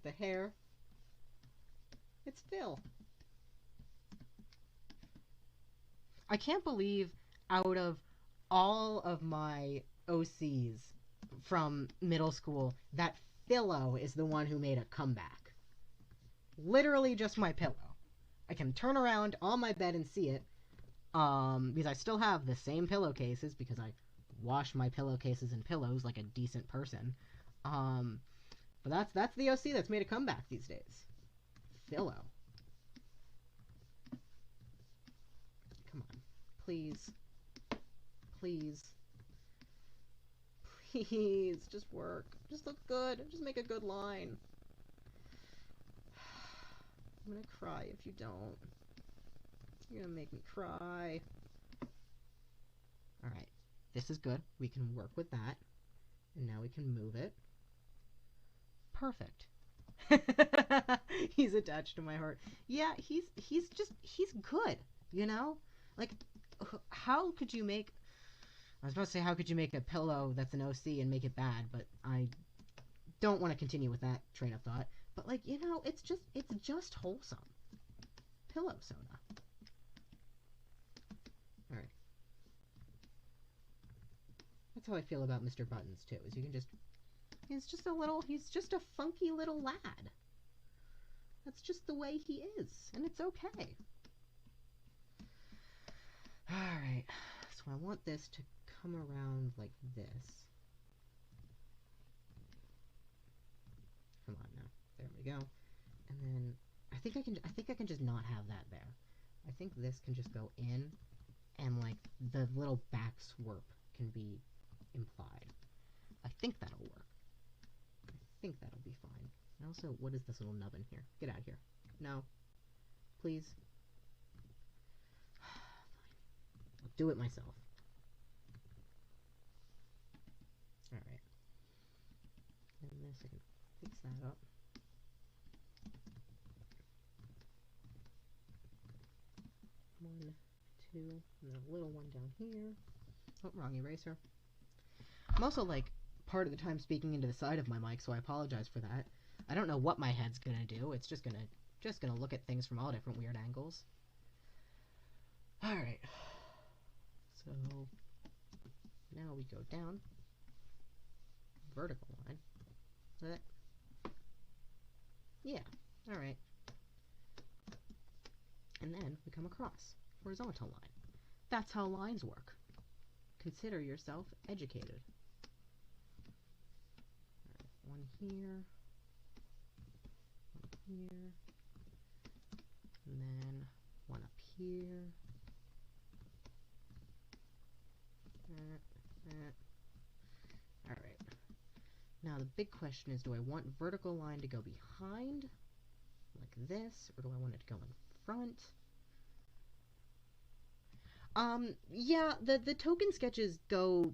the hair. It's Phil. I can't believe out of all of my OCs from middle school that Philo is the one who made a comeback. Literally just my pillow. I can turn around on my bed and see it. Because I still have the same pillowcases because I wash my pillowcases and pillows like a decent person. But that's the OC that's made a comeback these days. Philo. Come on. Please. Please. Please, just work. Just look good. Just make a good line. I'm gonna cry if you don't. You're gonna make me cry. Alright, this is good. We can work with that. And now we can move it. Perfect. He's attached to my heart. Yeah, he's good, you know? Like, how could you make... I was about to say, how could you make a pillow that's an OC and make it bad, but I don't want to continue with that train of thought. But, like, you know, it's just wholesome. Pillow soda. Alright. That's how I feel about Mr. Buttons, too, is you can just... he's just a funky little lad. That's just the way he is, and it's okay. Alright, so I want this to come around like this. Come on now. There we go. And then I think I can just not have that there. I think this can just go in, and like the little back swerp can be implied. I think that'll work. I think that'll be fine. And also, what is this little nubbin here? Get out of here. No. Please. Fine. I'll do it myself. Alright. And this, I can fix that up. One, two, and then a little one down here. Oh, wrong eraser. I'm also, like, part of the time speaking into the side of my mic, so I apologize for that. I don't know what my head's gonna do. It's just gonna look at things from all different weird angles. Alright. So, now we go down. Vertical line. Yeah, alright. And then we come across. Horizontal line. That's how lines work. Consider yourself educated. One here. One here. And then one up here. Alright. Now the big question is, do I want vertical line to go behind, like this, or do I want it to go in front? Yeah, the token sketches go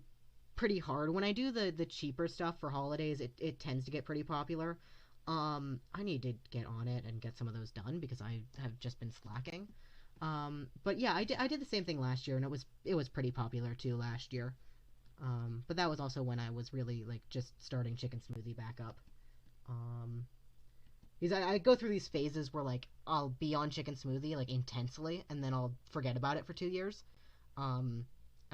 pretty hard. When I do the cheaper stuff for holidays, it tends to get pretty popular. I need to get on it and get some of those done because I have just been slacking. But yeah, I did the same thing last year, and it was pretty popular too last year. But that was also when I was really like just starting Chicken Smoothie back up. Because I go through these phases where like I'll be on Chicken Smoothie like intensely, and then I'll forget about it for 2 years. And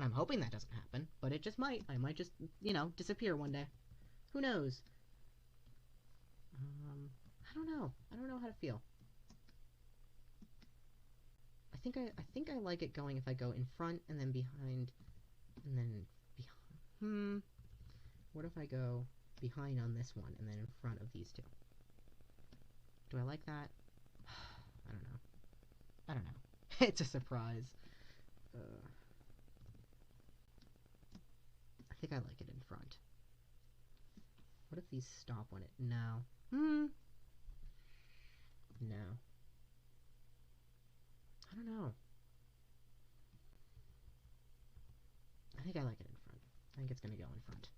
I'm hoping that doesn't happen, but it just might. I might just, you know, disappear one day. Who knows? I don't know. I don't know how to feel. I think I like it going if I go in front and then behind and then behind. What if I go behind on this one and then in front of these two? Do I like that? I don't know. I don't know. It's a surprise. I think I like it in front. What if these stop when it... No. No. I don't know. I think I like it in front. I think it's gonna go in front.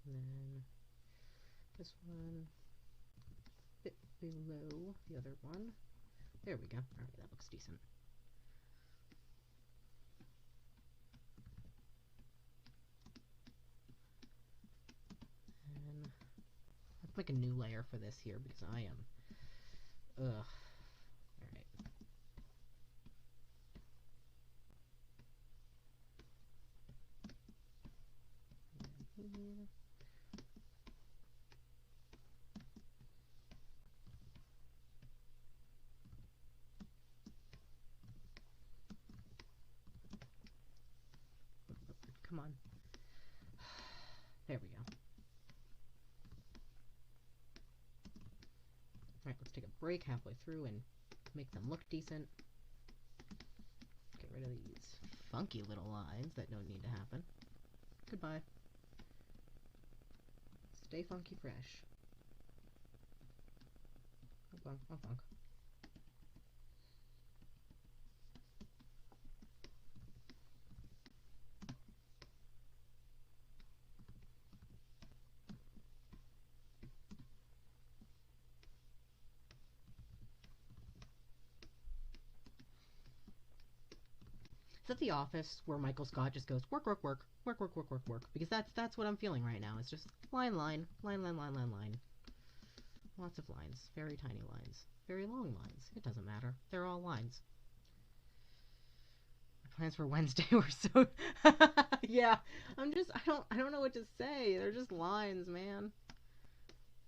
And then this one a bit below the other one. There we go. Alright, that looks decent. And let's make a new layer for this here because I am... Ugh. Alright. Here. Come on. There we go. Alright, let's take a break halfway through and make them look decent. Get rid of these funky little lines that don't need to happen. Goodbye. Stay funky fresh. Oh, funk. Is that The Office where Michael Scott just goes work, work, work, work, work, work, work, work? Because that's what I'm feeling right now. It's just line, line, line, line, line, line, line. Lots of lines. Very tiny lines. Very long lines. It doesn't matter. They're all lines. My plans for Wednesday were so... yeah, I don't know what to say. They're just lines, man.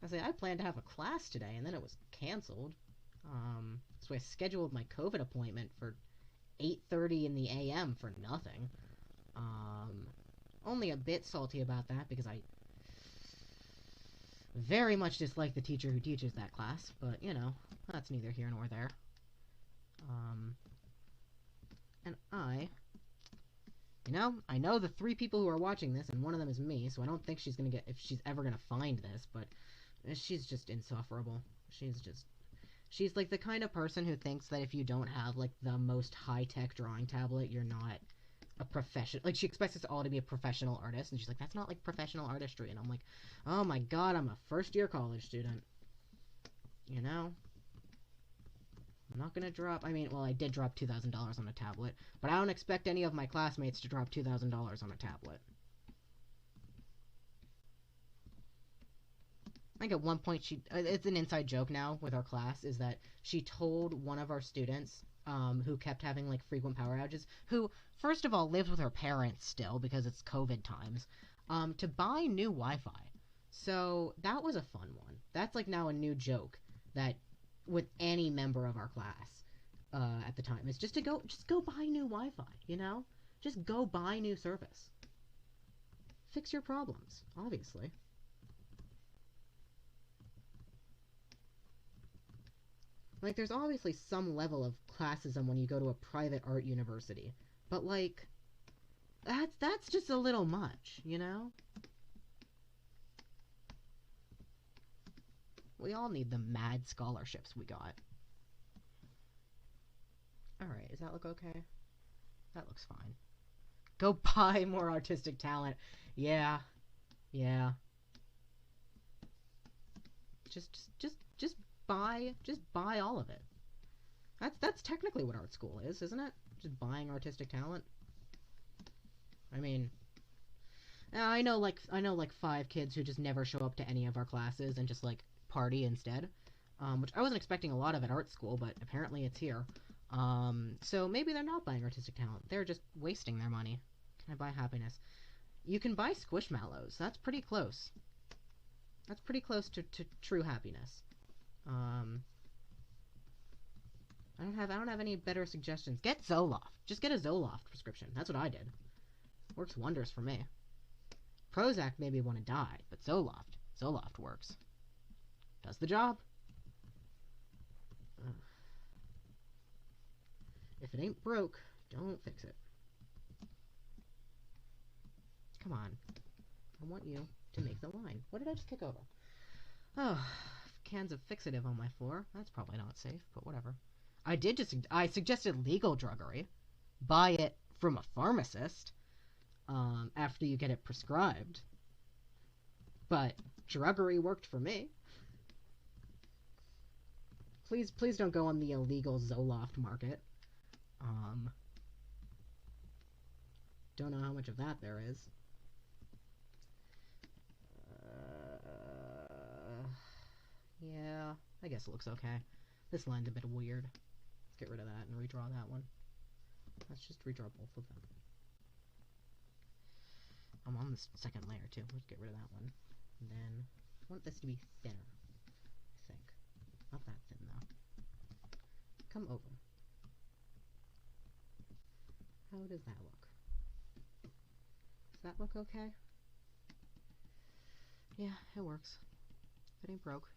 I planned to have a class today, and then it was canceled. So I scheduled my COVID appointment for 8:30 in the a.m. for nothing. Only a bit salty about that because I very much dislike the teacher who teaches that class, but, you know, that's neither here nor there. And I know the 3 people who are watching this, and one of them is me, so I don't think she's gonna get, if she's ever gonna find this, but she's just insufferable. She's like the kind of person who thinks that if you don't have like the most high-tech drawing tablet, you're not a professional. Like, she expects us all to be a professional artist, and she's like, that's not like professional artistry. And I'm like, oh my god, I'm a first-year college student. You know? I'm not gonna drop, I mean, well, I did drop $2,000 on a tablet, but I don't expect any of my classmates to drop $2,000 on a tablet. I think at one point it's an inside joke now with our class, is that she told one of our students, who kept having like frequent power outages, who, first of all, lives with her parents still because it's COVID times, to buy new Wi-Fi. So that was a fun one. That's like now a new joke that with any member of our class, at the time, is just go buy new Wi-Fi, you know? Just go buy new service. Fix your problems, obviously. Like, there's obviously some level of classism when you go to a private art university, but, like, that's just a little much, you know? We all need the mad scholarships we got. Alright, does that look okay? That looks fine. Go buy more artistic talent. Yeah. Yeah. Just buy all of it. That's technically what art school is, isn't it? Just buying artistic talent. I mean, I know like 5 kids who just never show up to any of our classes and just like party instead. Which I wasn't expecting a lot of at art school, but apparently it's here. So maybe they're not buying artistic talent. They're just wasting their money. Can I buy happiness? You can buy Squishmallows. That's pretty close. That's pretty close to true happiness. I don't have any better suggestions. Get Zoloft. Just get a Zoloft prescription. That's what I did. Works wonders for me. Prozac made me want to die, but Zoloft works. Does the job. If it ain't broke, don't fix it. Come on. I want you to make the line. What did I just kick over? Oh, cans of fixative on my floor. That's probably not safe, but whatever. I suggested legal druggery. Buy it from a pharmacist, after you get it prescribed. But druggery worked for me. Please don't go on the illegal Zoloft market. Don't know how much of that there is. Yeah, I guess it looks okay. This line's a bit weird. Let's get rid of that and redraw that one. Let's just redraw both of them. I'm on this second layer too. Let's get rid of that one. And then I want this to be thinner, I think. Not that thin though. Come over. How does that look? Does that look okay? Yeah, it works. If it ain't broke.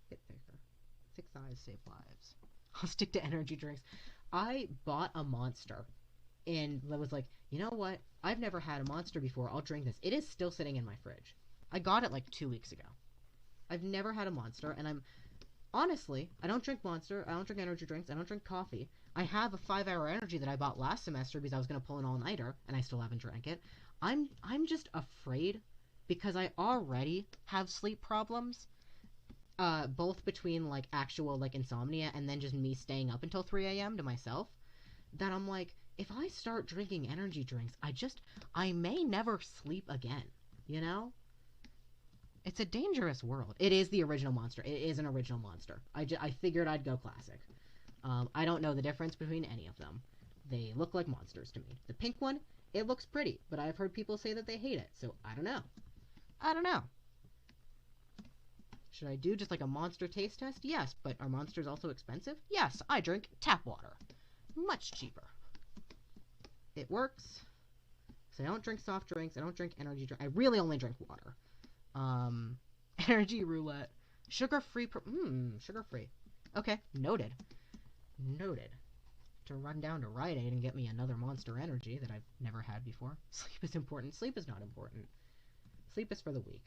Bit thicker. Thick thighs save lives. I'll stick to energy drinks. I bought a Monster and I was like, you know what? I've never had a Monster before. I'll drink this. It is still sitting in my fridge. I got it like 2 weeks ago. I've never had a Monster, and honestly, I don't drink Monster. I don't drink energy drinks. I don't drink coffee. I have a 5-hour energy that I bought last semester because I was going to pull an all-nighter, and I still haven't drank it. I'm just afraid because I already have sleep problems, both between like actual like insomnia and then just me staying up until 3 a.m. to myself, that I'm like, if I start drinking energy drinks, I may never sleep again, you know? It's a dangerous world. It is the original Monster. It is an original Monster. I figured I'd go classic. I don't know the difference between any of them. They look like monsters to me. The pink one, it looks pretty, but I've heard people say that they hate it, so I don't know. I don't know. Should I do just like a Monster taste test? Yes, but are Monsters also expensive? Yes, I drink tap water. Much cheaper. It works. So I don't drink soft drinks. I don't drink energy drink. I really only drink water. Energy roulette. Sugar-free. Sugar-free. Okay, noted. Noted. To run down to Rite Aid and get me another Monster Energy that I've never had before. Sleep is important. Sleep is not important. Sleep is for the weak.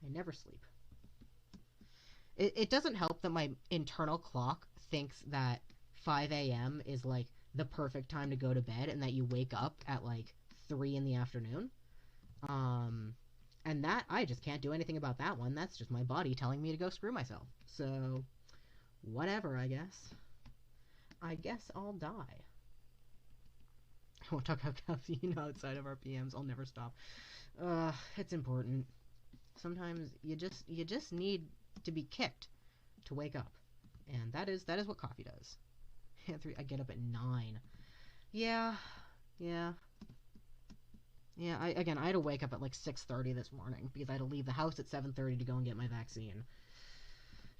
I never sleep. It doesn't help that my internal clock thinks that 5 a.m. is like the perfect time to go to bed and that you wake up at like 3 in the afternoon. And that, I just can't do anything about that one. That's just my body telling me to go screw myself. So, whatever, I guess. I guess I'll die. I won't talk about caffeine outside of our PMs. I'll never stop. It's important. Sometimes you just need to be kicked to wake up. And that is what coffee does. I get up at 9. Yeah. I had to wake up at like 6:30 this morning because I had to leave the house at 7:30 to go and get my vaccine.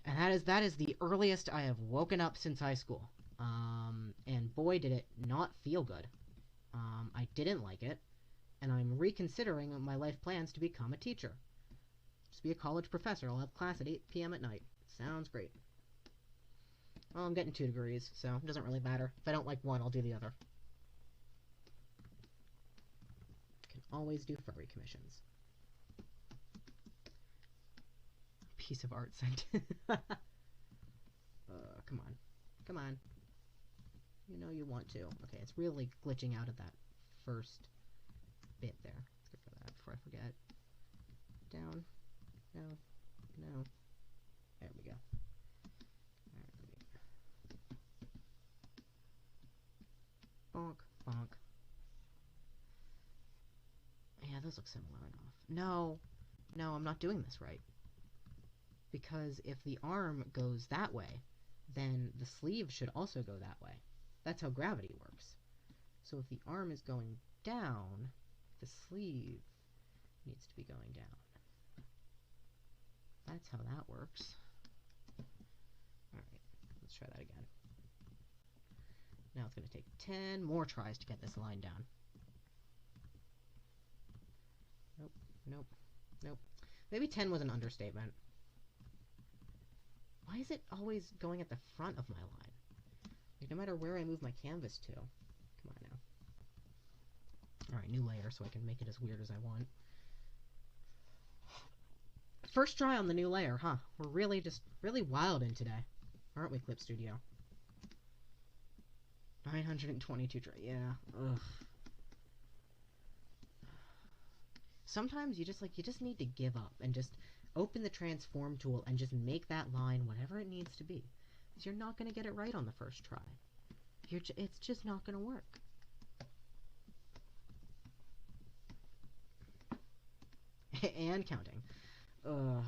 And that is the earliest I have woken up since high school. And boy, did it not feel good. I didn't like it, and I'm reconsidering my life plans to become a teacher. Just be a college professor. I'll have class at 8 p.m. at night. Sounds great. Well, I'm getting 2 degrees, so it doesn't really matter. If I don't like one, I'll do the other. Can always do furry commissions. Piece of art sent. Come on. Come on. You know you want to. Okay, it's really glitching out of that first bit there. Let's get rid of that before I forget. Down. No. There we go. Alright. Bonk. Yeah, those look similar enough. No, I'm not doing this right. Because if the arm goes that way, then the sleeve should also go that way. That's how gravity works. So if the arm is going down, the sleeve needs to be going down. That's how that works. Alright, let's try that again. Now it's going to take 10 more tries to get this line down. Nope. Maybe 10 was an understatement. Why is it always going at the front of my line? Like, no matter where I move my canvas to. Come on now. Alright, new layer so I can make it as weird as I want. First try on the new layer, huh? We're really wild in today. Aren't we, Clip Studio? 922 try. Yeah. Ugh. Sometimes you just need to give up and just open the transform tool and just make that line whatever it needs to be. Because you're not going to get it right on the first try. It's just not going to work. And counting. Ugh.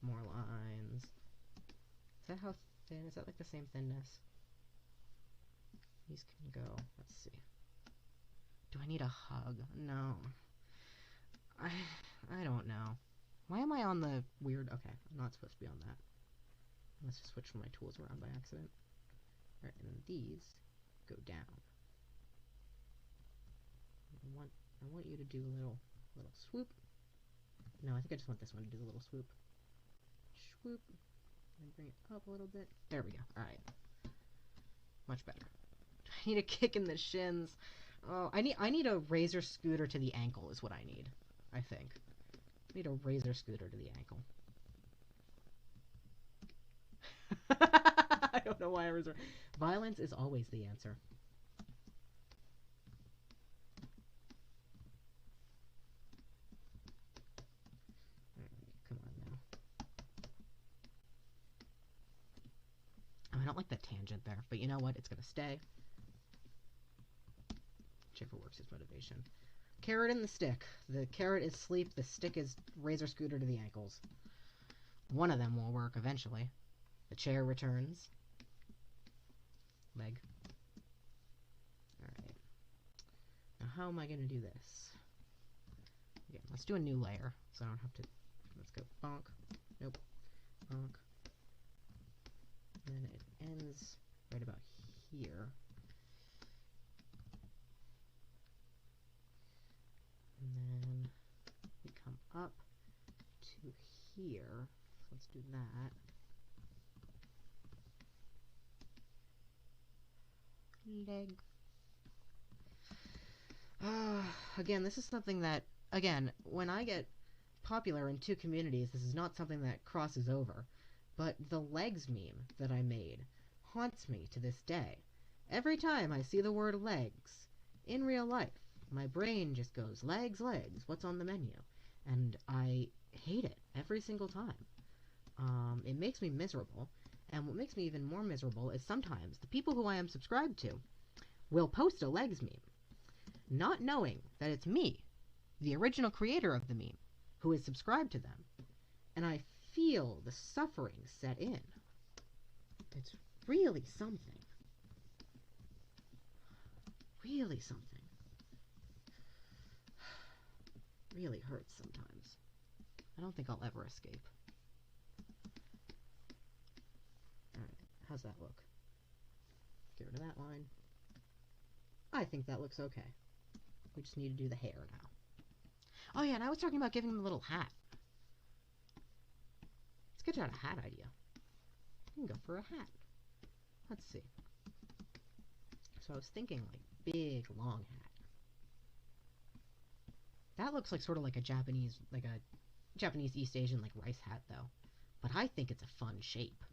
More lines. Is that how thin? Is that like the same thinness? These can go. Let's see. Do I need a hug? No. I don't know. Why am I on the weird... Okay, I'm not supposed to be on that. Let's just switch my tools around by accident. Alright, and then these go down. I want you to do a little swoop. No, I think I just want this one to do a little swoop. Swoop. Bring it up a little bit. There we go. Alright. Much better. I need a kick in the shins. Oh, I need a razor scooter to the ankle is what I need. I think. I need a razor scooter to the ankle. I don't know why I reserve. Violence is always the answer. Come on now. Oh, I don't like the tangent there, but you know what? It's gonna stay. Whichever works as motivation. Carrot and the stick. The carrot is sleep, the stick is razor scooter to the ankles. One of them will work eventually. The chair returns. Leg. Alright. Now how am I going to do this? Okay, let's do a new layer, so I don't have to... Let's go bonk. Nope. Bonk. And then it ends right about here. And then we come up to here. So let's do that. Leg. Again, this is something that, again, when I get popular in two communities, this is not something that crosses over. But the legs meme that I made haunts me to this day. Every time I see the word legs in real life, my brain just goes, legs, legs, what's on the menu? And I hate it every single time. It makes me miserable. And what makes me even more miserable is sometimes the people who I am subscribed to will post a legs meme, not knowing that it's me, the original creator of the meme, who is subscribed to them. And I feel the suffering set in. It's really something. Really something. Really hurts sometimes. I don't think I'll ever escape. Alright, how's that look? Get rid of that line. I think that looks okay. We just need to do the hair now. Oh yeah, and I was talking about giving him a little hat. Let's get out a hat idea. We can go for a hat. Let's see. So I was thinking like big long hat. That looks like sort of like a Japanese East Asian like rice hat though. But I think it's a fun shape.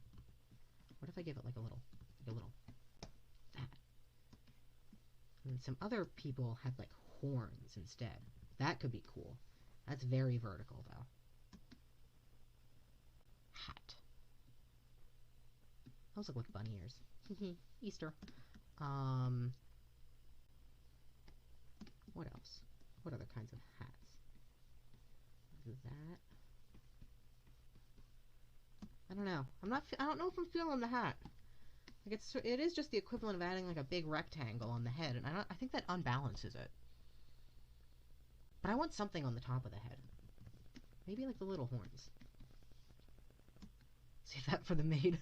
What if I give it like a little that? And some other people have like horns instead. That could be cool. That's very vertical though. Hat. Those look like bunny ears. Easter. What else? What other kinds of hats? That. I don't know. I don't know if I'm feeling the hat. Like it is just the equivalent of adding like a big rectangle on the head, and I think that unbalances it. But I want something on the top of the head. Maybe like the little horns. Save that for the maid.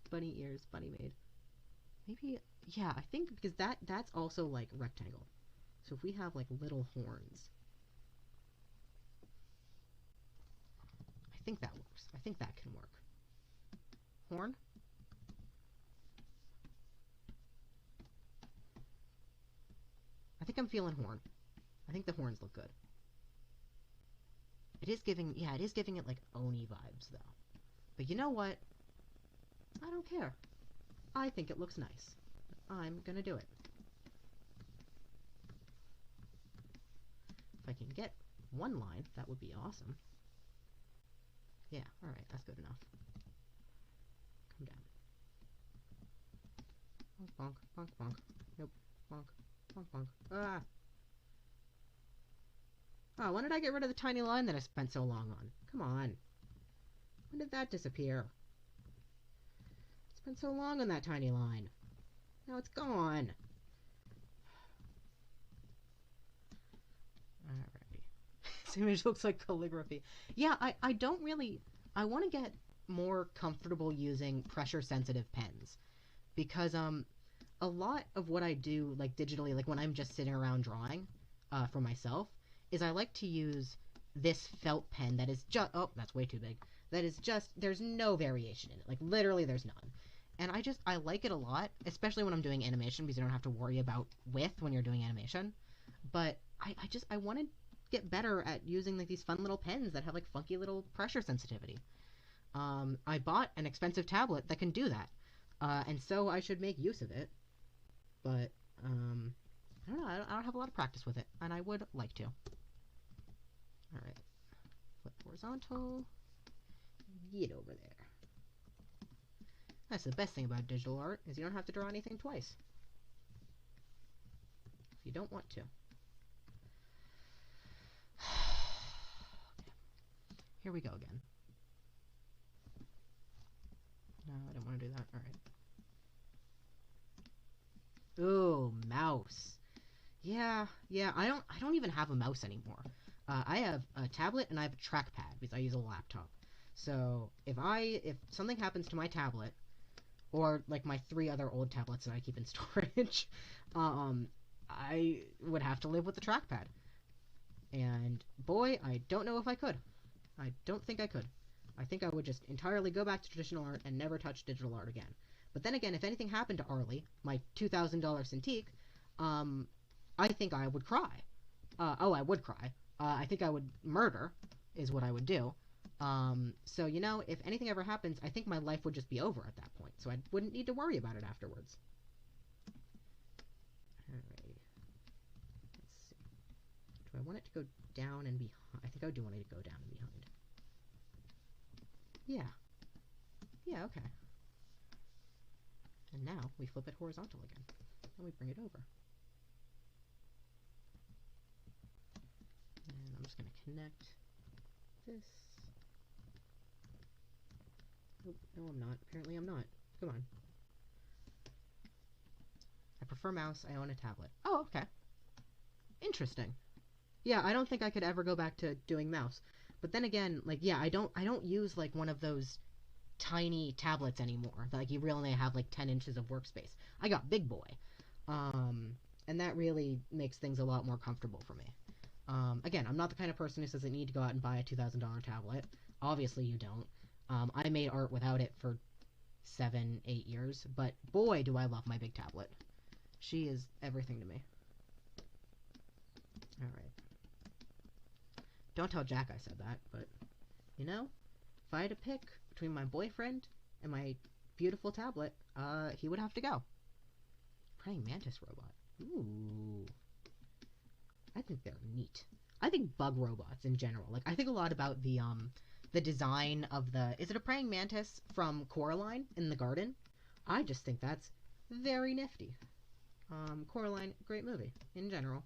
Bunny ears, bunny maid. Maybe, yeah, I think because that's also like rectangle. So if we have like little horns, I think that works. I think that can work. Horn? I think I'm feeling horn. I think the horns look good. It is giving, yeah, it is giving it like Oni vibes though. But you know what? I don't care. I think it looks nice. I'm gonna do it. If I can get one line, that would be awesome. Yeah, alright, that's good enough. Come down. Bonk, bonk, bonk, bonk. Nope. Bonk, bonk, bonk. Ah! Oh, when did I get rid of the tiny line that I spent so long on? Come on. When did that disappear? I spent so long on that tiny line. Now it's gone. Alrighty. This image looks like calligraphy. Yeah, I don't really... I want to get more comfortable using pressure-sensitive pens. Because, a lot of what I do, like, digitally, like, when I'm just sitting around drawing, for myself, is I like to use this felt pen that is just... Oh, that's way too big. that is just, there's no variation in it. Like, literally, there's none. And I like it a lot, especially when I'm doing animation, because you don't have to worry about width when you're doing animation. But I want to get better at using like these fun little pens that have like funky little pressure sensitivity. I bought an expensive tablet that can do that, and so I should make use of it. But I don't know. I don't have a lot of practice with it, and I would like to. All right, flip horizontal. Get over there. That's the best thing about digital art, is you don't have to draw anything twice. If you don't want to. Here we go again. No, I don't want to do that. Alright. Ooh, mouse. Yeah, I don't even have a mouse anymore. I have a tablet and I have a trackpad because I use a laptop. So if something happens to my tablet, or like my 3 other old tablets that I keep in storage, I would have to live with the trackpad. And boy, I don't know if I could. I don't think I could. I think I would just entirely go back to traditional art and never touch digital art again. But then again, if anything happened to Arlie, my $2,000 Cintiq, I think I would cry. I would cry. I think I would murder, is what I would do. So, you know, if anything ever happens, I think my life would just be over at that point. So I wouldn't need to worry about it afterwards. Alrighty. Let's see. Do I want it to go down and behind? I think I do want it to go down and behind. Yeah. Yeah, okay. And now we flip it horizontal again. And we bring it over. And I'm just going to connect this. Oh, no, I'm not. Apparently I'm not. Come on. I prefer mouse. I own a tablet. Oh, okay. Interesting. Yeah, I don't think I could ever go back to doing mouse. But then again, like, yeah, I don't use like one of those tiny tablets anymore. Like, you really only have like 10 inches of workspace. I got big boy. And that really makes things a lot more comfortable for me. Again, I'm not the kind of person who says I need to go out and buy a $2,000 tablet. Obviously you don't. I made art without it for 7, 8 years, but boy do I love my big tablet. She is everything to me. Alright. Don't tell Jack I said that, but, you know, if I had to pick between my boyfriend and my beautiful tablet, he would have to go. Praying mantis robot. Ooh. I think they're neat. I think bug robots in general. Like, I think a lot about the design of the... Is it a praying mantis from Coraline in the garden? I just think that's very nifty. Coraline, great movie in general.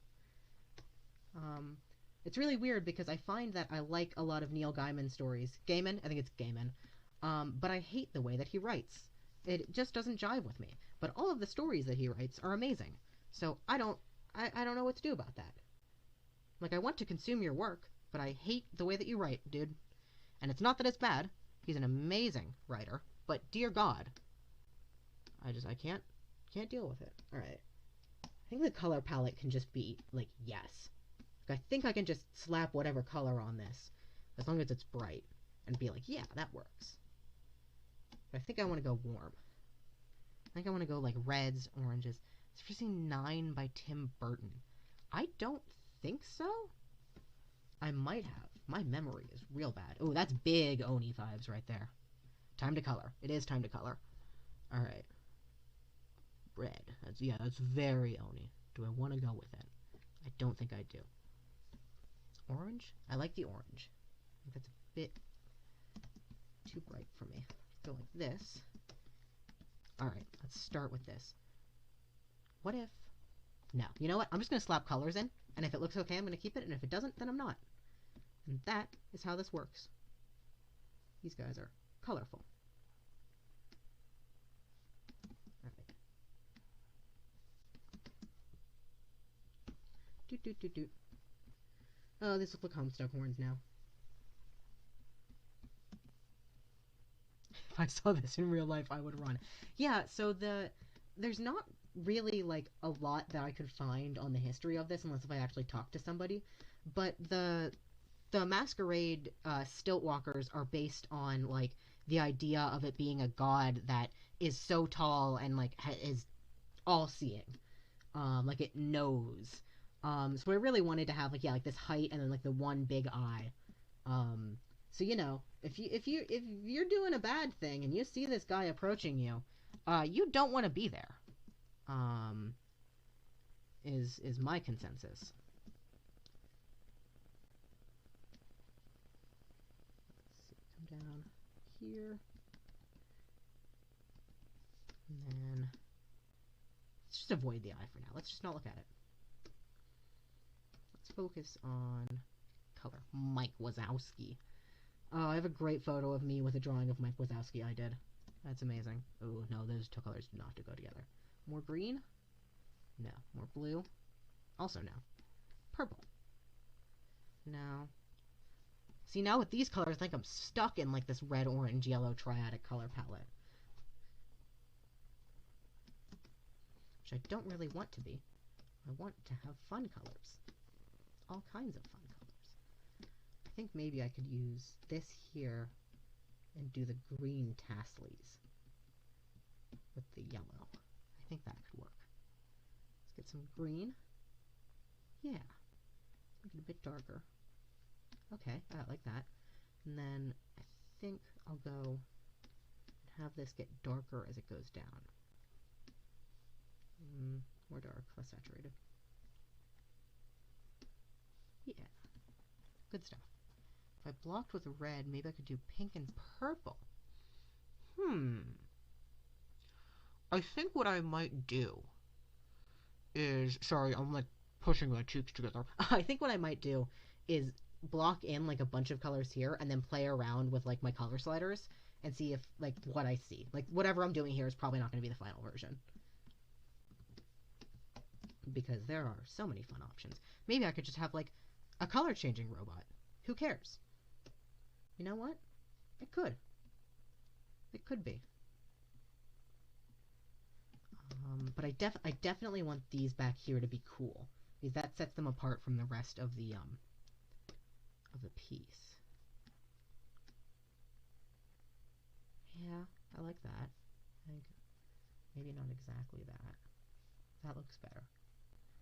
It's really weird because I find that I like a lot of Neil Gaiman stories. Gaiman? I think it's Gaiman. But I hate the way that he writes. It just doesn't jive with me. But all of the stories that he writes are amazing. So I don't know what to do about that. Like, I want to consume your work, but I hate the way that you write, dude. And it's not that it's bad. He's an amazing writer. But dear God, I can't deal with it. Alright. I think the color palette can just be, like, yes. Like, I think I can just slap whatever color on this, as long as it's bright, and be like, yeah, that works. But I think I want to go warm. I think I want to go, like, reds, oranges. It's Freezing 9 by Tim Burton. I don't think so? I might have. My memory is real bad. Oh, that's big Oni vibes right there. Time to color. It is time to color. Alright. Red. That's very Oni. Do I want to go with it? I don't think I do. Orange? I like the orange. I think that's a bit too bright for me. Go like this. Alright, let's start with this. What if... No. You know what? I'm just going to slap colors in, and if it looks okay, I'm going to keep it, and if it doesn't, then I'm not. And that is how this works. These guys are colorful. Alright. Doot doot doot doot. Oh, these look like Homestuck horns now. If I saw this in real life, I would run. Yeah, so there's not really, like, a lot that I could find on the history of this, unless if I actually talked to somebody. But the the Masquerade stilt walkers are based on like the idea of it being a god that is so tall and like is all seeing, like it knows. So I really wanted to have like, yeah, like this height and then like the one big eye. So you know, if you're doing a bad thing and you see this guy approaching you, you don't want to be there. Um, is my consensus. Let's see, come down here, and then let's just avoid the eye for now. Let's just not look at it. Let's focus on color. Mike Wazowski. Oh, I have a great photo of me with a drawing of Mike Wazowski I did. That's amazing. Oh, no, those two colors do not have to go together. More green? No. More blue? Also no. Purple? No. See, now with these colors, I think I'm stuck in like this red, orange, yellow triadic color palette. Which I don't really want to be. I want to have fun colors. All kinds of fun colors. I think maybe I could use this here and do the green tassels with the yellow. I think that could work. Let's get some green. Yeah. Make it a bit darker. Okay, I like that. And then I think I'll go and have this get darker as it goes down. More dark, less saturated. Yeah. Good stuff. If I blocked with red, maybe I could do pink and purple. I think what I might do is... Sorry, I'm like pushing my cheeks together. I think what I might do is block in like a bunch of colors here and then play around with like my color sliders and see if like what I see. Like whatever I'm doing here is probably not going to be the final version. Because there are so many fun options. Maybe I could just have like a color changing robot. Who cares? You know what? It could. It could be. But I definitely want these back here to be cool, because that sets them apart from the rest of the piece. Yeah, I like that. I think maybe not exactly that. That looks better.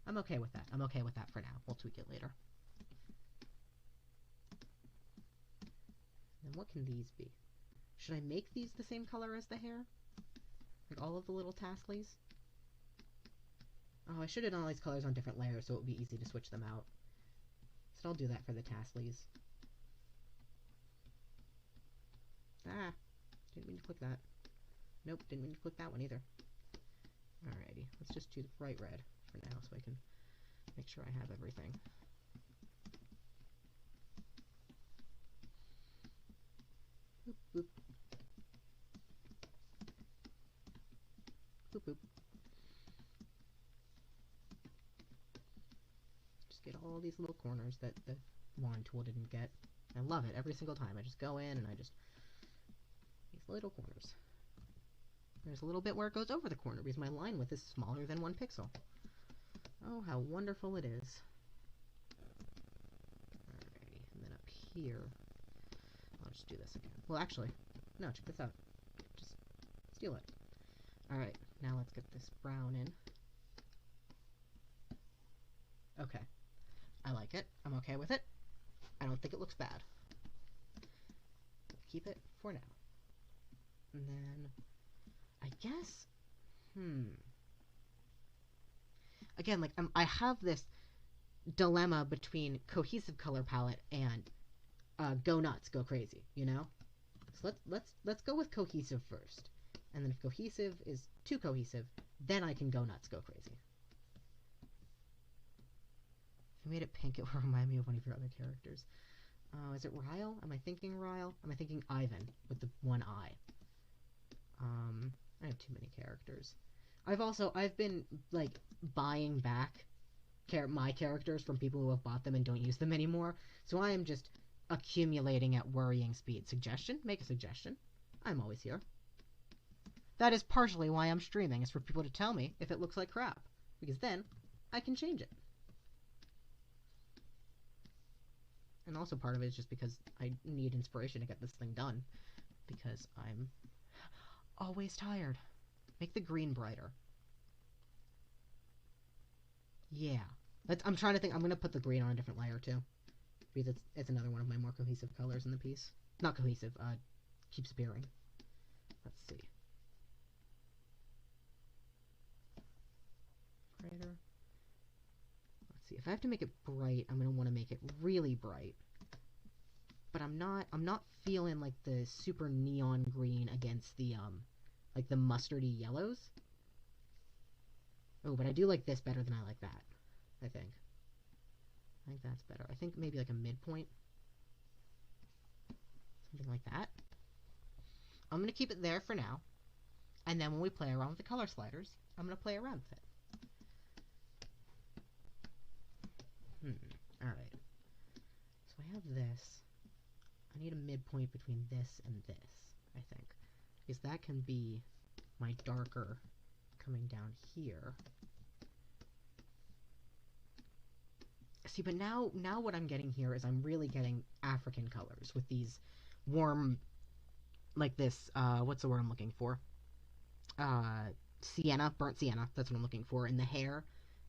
I'm okay with that. I'm okay with that for now. We'll tweak it later. And what can these be? Should I make these the same color as the hair? Like all of the little tassels? Oh, I should have done all these colors on different layers so it would be easy to switch them out. So I'll do that for the tassels. Ah, didn't mean to click that. Nope, didn't mean to click that one either. Alrighty, let's just do the bright red for now so I can make sure I have everything. Boop, boop. Boop, boop. Just get all these little corners that the wand tool didn't get. I love it every single time. I just go in and I just... these little corners. There's a little bit where it goes over the corner because my line width is smaller than 1 pixel. Oh, how wonderful it is. Alrighty, and then up here, I'll just do this again. Well, actually, no, check this out. Just steal it. Alright, now let's get this brown in. Okay. I like it. I'm okay with it. I don't think it looks bad. Keep it for now. And then, I guess, again, like, I have this dilemma between cohesive color palette and go nuts, go crazy, you know? So let's go with cohesive first. And then if cohesive is too cohesive, then I can go nuts, go crazy. If I made it pink, it would remind me of one of your other characters. Is it Ryle? Am I thinking Ryle? Am I thinking Ivan with the one eye? I have too many characters. I've been, like, buying back my characters from people who have bought them and don't use them anymore, so I am just accumulating at worrying speed. Suggestion? Make a suggestion. I'm always here. That is partially why I'm streaming, is for people to tell me if it looks like crap, because then I can change it. And also part of it is just because I need inspiration to get this thing done. Because I'm always tired. Make the green brighter. Yeah. I'm trying to think. I'm going to put the green on a different layer, too. Because it's another one of my more cohesive colors in the piece. Not cohesive, keeps appearing. Let's see. Brighter. Let's see. If I have to make it bright, I'm going to want to make it really bright. But I'm not feeling like the super neon green against the, like the mustardy yellows. Oh, but I do like this better than I like that, I think. I think that's better. I think maybe like a midpoint. Something like that. I'm going to keep it there for now. And then when we play around with the color sliders, I'm going to play around with it. Alright. So I have this. I need a midpoint between this and this, I think. Because that can be my darker coming down here. See, but now what I'm getting here is I'm really getting African colors with these warm, like this, what's the word I'm looking for? Sienna, burnt sienna, that's what I'm looking for, in the hair,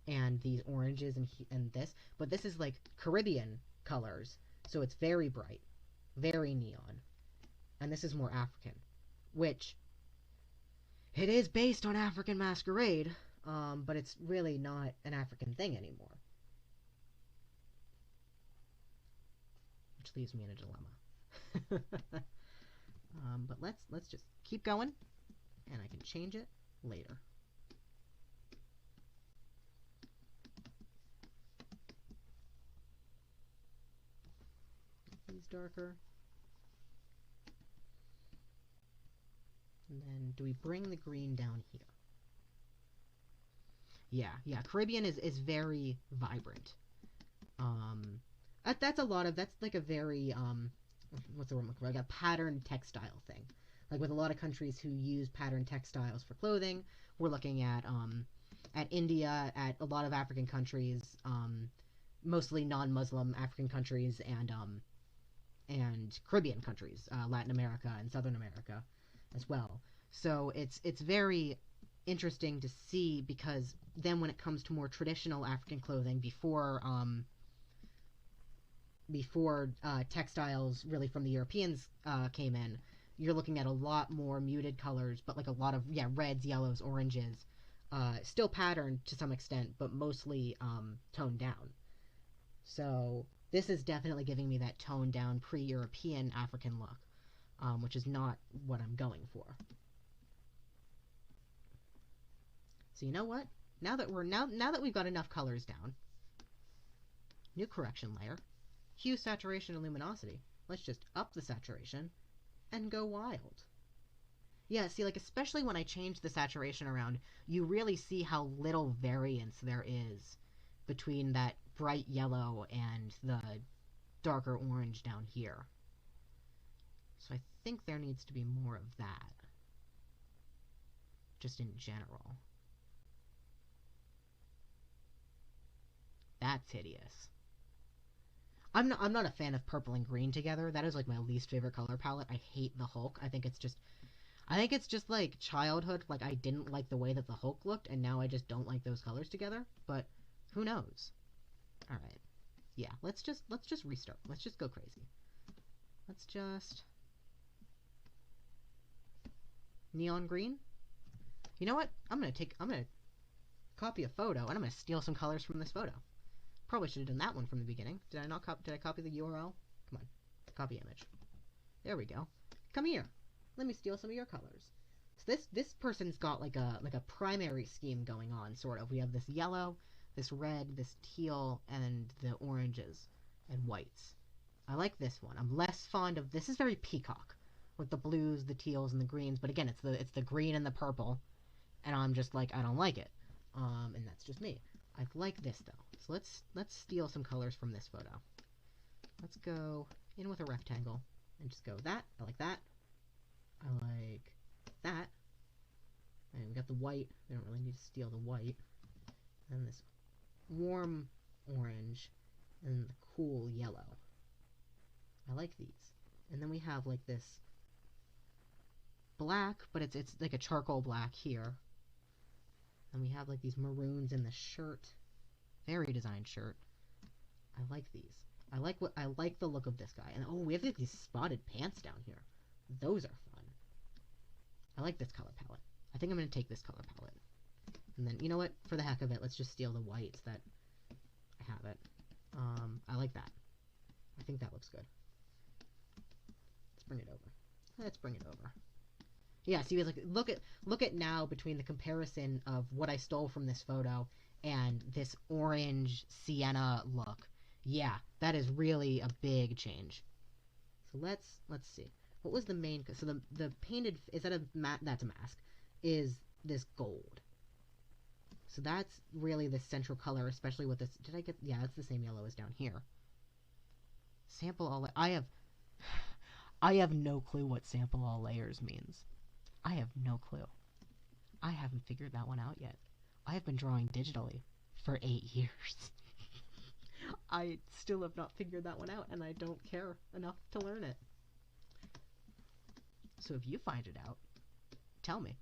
and these oranges and this. But this is like Caribbean colors, so it's very bright, very neon. And this is more African, which, it is based on African Masquerade, but it's really not an African thing anymore. Which leaves me in a dilemma. But let's just keep going, and I can change it later. These darker. And then do we bring the green down here? Yeah, Caribbean is very vibrant. That's a lot of, that's like a very, what's the word I'm looking for? Like a patterned textile thing. Like with a lot of countries who use patterned textiles for clothing, we're looking at India, at a lot of African countries, mostly non-Muslim African countries, and Caribbean countries, Latin America and Southern America as well. So it's very interesting to see, because then when it comes to more traditional African clothing before textiles really from the Europeans came in, you're looking at a lot more muted colors, but like a lot of reds, yellows, oranges, still patterned to some extent, but mostly toned down. So this is definitely giving me that toned down pre-European African look, which is not what I'm going for. So you know what? Now that we've got enough colors down, new correction layer, hue, saturation, and luminosity. Let's just up the saturation and go wild. Yeah, see, like, especially when I change the saturation around, you really see how little variance there is between that bright yellow and the darker orange down here. So I think there needs to be more of that, just in general. That's hideous. I'm not a fan of purple and green together. That is like my least favorite color palette. I hate the Hulk. I think it's just like childhood. Like, I didn't like the way that the Hulk looked, and now I just don't like those colors together. But who knows? All right. Yeah, let's just restart. Let's just go crazy. Let's just neon green. You know what? I'm gonna copy a photo, and I'm gonna steal some colors from this photo. Probably should have done that one from the beginning. Did I not did I copy the URL? Come on. Copy image. There we go. Come here. Let me steal some of your colors. So this person's got like a primary scheme going on, sort of. We have this yellow, this red, this teal, and the oranges and whites. I like this one. I'm less fond of this. Is very peacock, with the blues, the teals, and the greens. But again, it's the green and the purple, and I'm just like, I don't like it. And that's just me. I like this though. So let's steal some colors from this photo. Let's go in with a rectangle and just go that. I like that. I like that. And we got the white. We don't really need to steal the white. And this warm orange and the cool yellow. I like these. And then we have like this black, but it's like a charcoal black here. And we have like these maroons in the shirt. Very designed shirt. I like these. I like the look of this guy. And oh, we have like these spotted pants down here. Those are fun. I like this color palette. I think I'm going to take this color palette. And then, you know what? For the heck of it, let's just steal the whites that I have it. I like that. I think that looks good. Let's bring it over. Let's bring it over. Yeah, see, like, look at now between the comparison of what I stole from this photo and this orange sienna look. Yeah, that is really a big change. So let's see. What was the main? So the painted, is that a mat? That's a mask. Is this gold? So that's really the central color, especially with this. Did I get? Yeah, it's the same yellow as down here. Sample all. I have no clue what sample all layers means. I have no clue. I haven't figured that one out yet. I have been drawing digitally for 8 years. I still have not figured that one out, and I don't care enough to learn it. So if you find it out, tell me.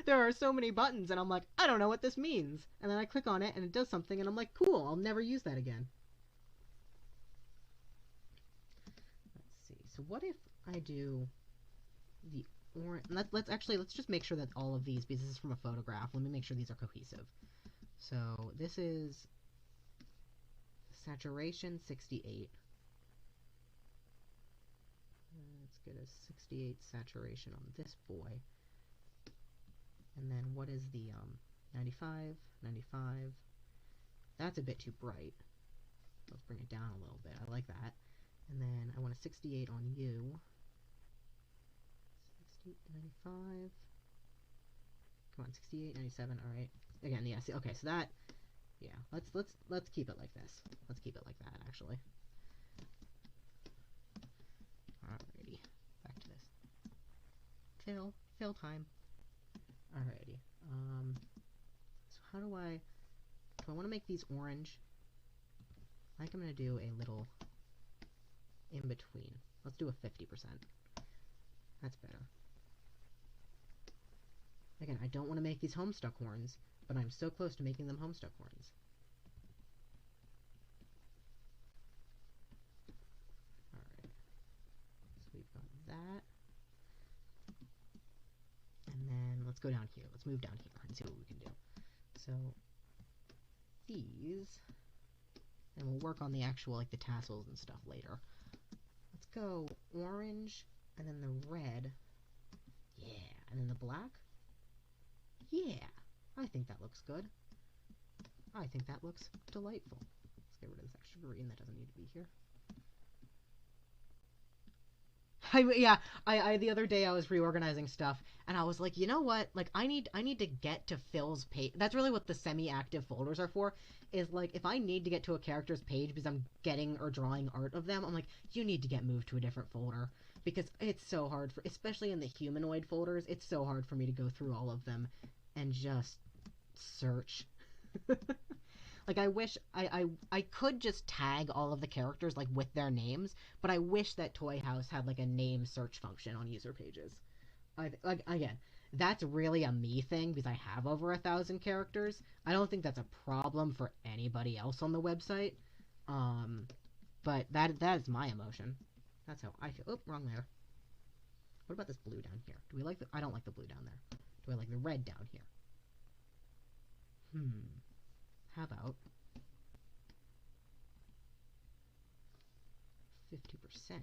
There are so many buttons, and I'm like, I don't know what this means. And then I click on it, and it does something, and I'm like, cool, I'll never use that again. Let's see. So what if I do the orange? Let's just make sure that all of these, because this is from a photograph, let me make sure these are cohesive. So this is saturation 68. Let's get a 68 saturation on this boy. And then what is the 95, 95? That's a bit too bright. Let's bring it down a little bit. I like that. And then I want a 68 on you. 60, 95. Come on, 68, 97. All right. Again, yeah. See, okay, so that, yeah. Let's keep it like this. Let's keep it like that, actually. Alrighty, back to this. Fill time. Alrighty. So how do I want to make these orange? I think I'm gonna do a little in between. Let's do a 50%. That's better. Again, I don't want to make these Homestuck horns, but I'm so close to making them Homestuck horns. Alright. So we've got that. And then let's go down here. Let's move down here and see what we can do. So these, and we'll work on the actual, like, the tassels and stuff later. Let's go orange, and then the red. Yeah, and then the black. Yeah, I think that looks good. I think that looks delightful. Let's get rid of this extra green that doesn't need to be here. I the other day I was reorganizing stuff, and I was like, you know what? Like, I need to get to Phil's page. That's really what the semi-active folders are for. Is like, if I need to get to a character's page because I'm getting or drawing art of them, I'm like, you need to get moved to a different folder, because it's so hard for, especially in the humanoid folders, it's so hard for me to go through all of them and just search. Like, I wish I could just tag all of the characters, like, with their names, but I wish that Toy House had, like, a name search function on user pages. Like, again, that's really a me thing, because I have over 1,000 characters. I don't think that's a problem for anybody else on the website. But that is my emotion. That's how I feel. Oh, wrong layer. What about this blue down here? Do we like the... I don't like the blue down there. Do I like the red down here? How about 50%?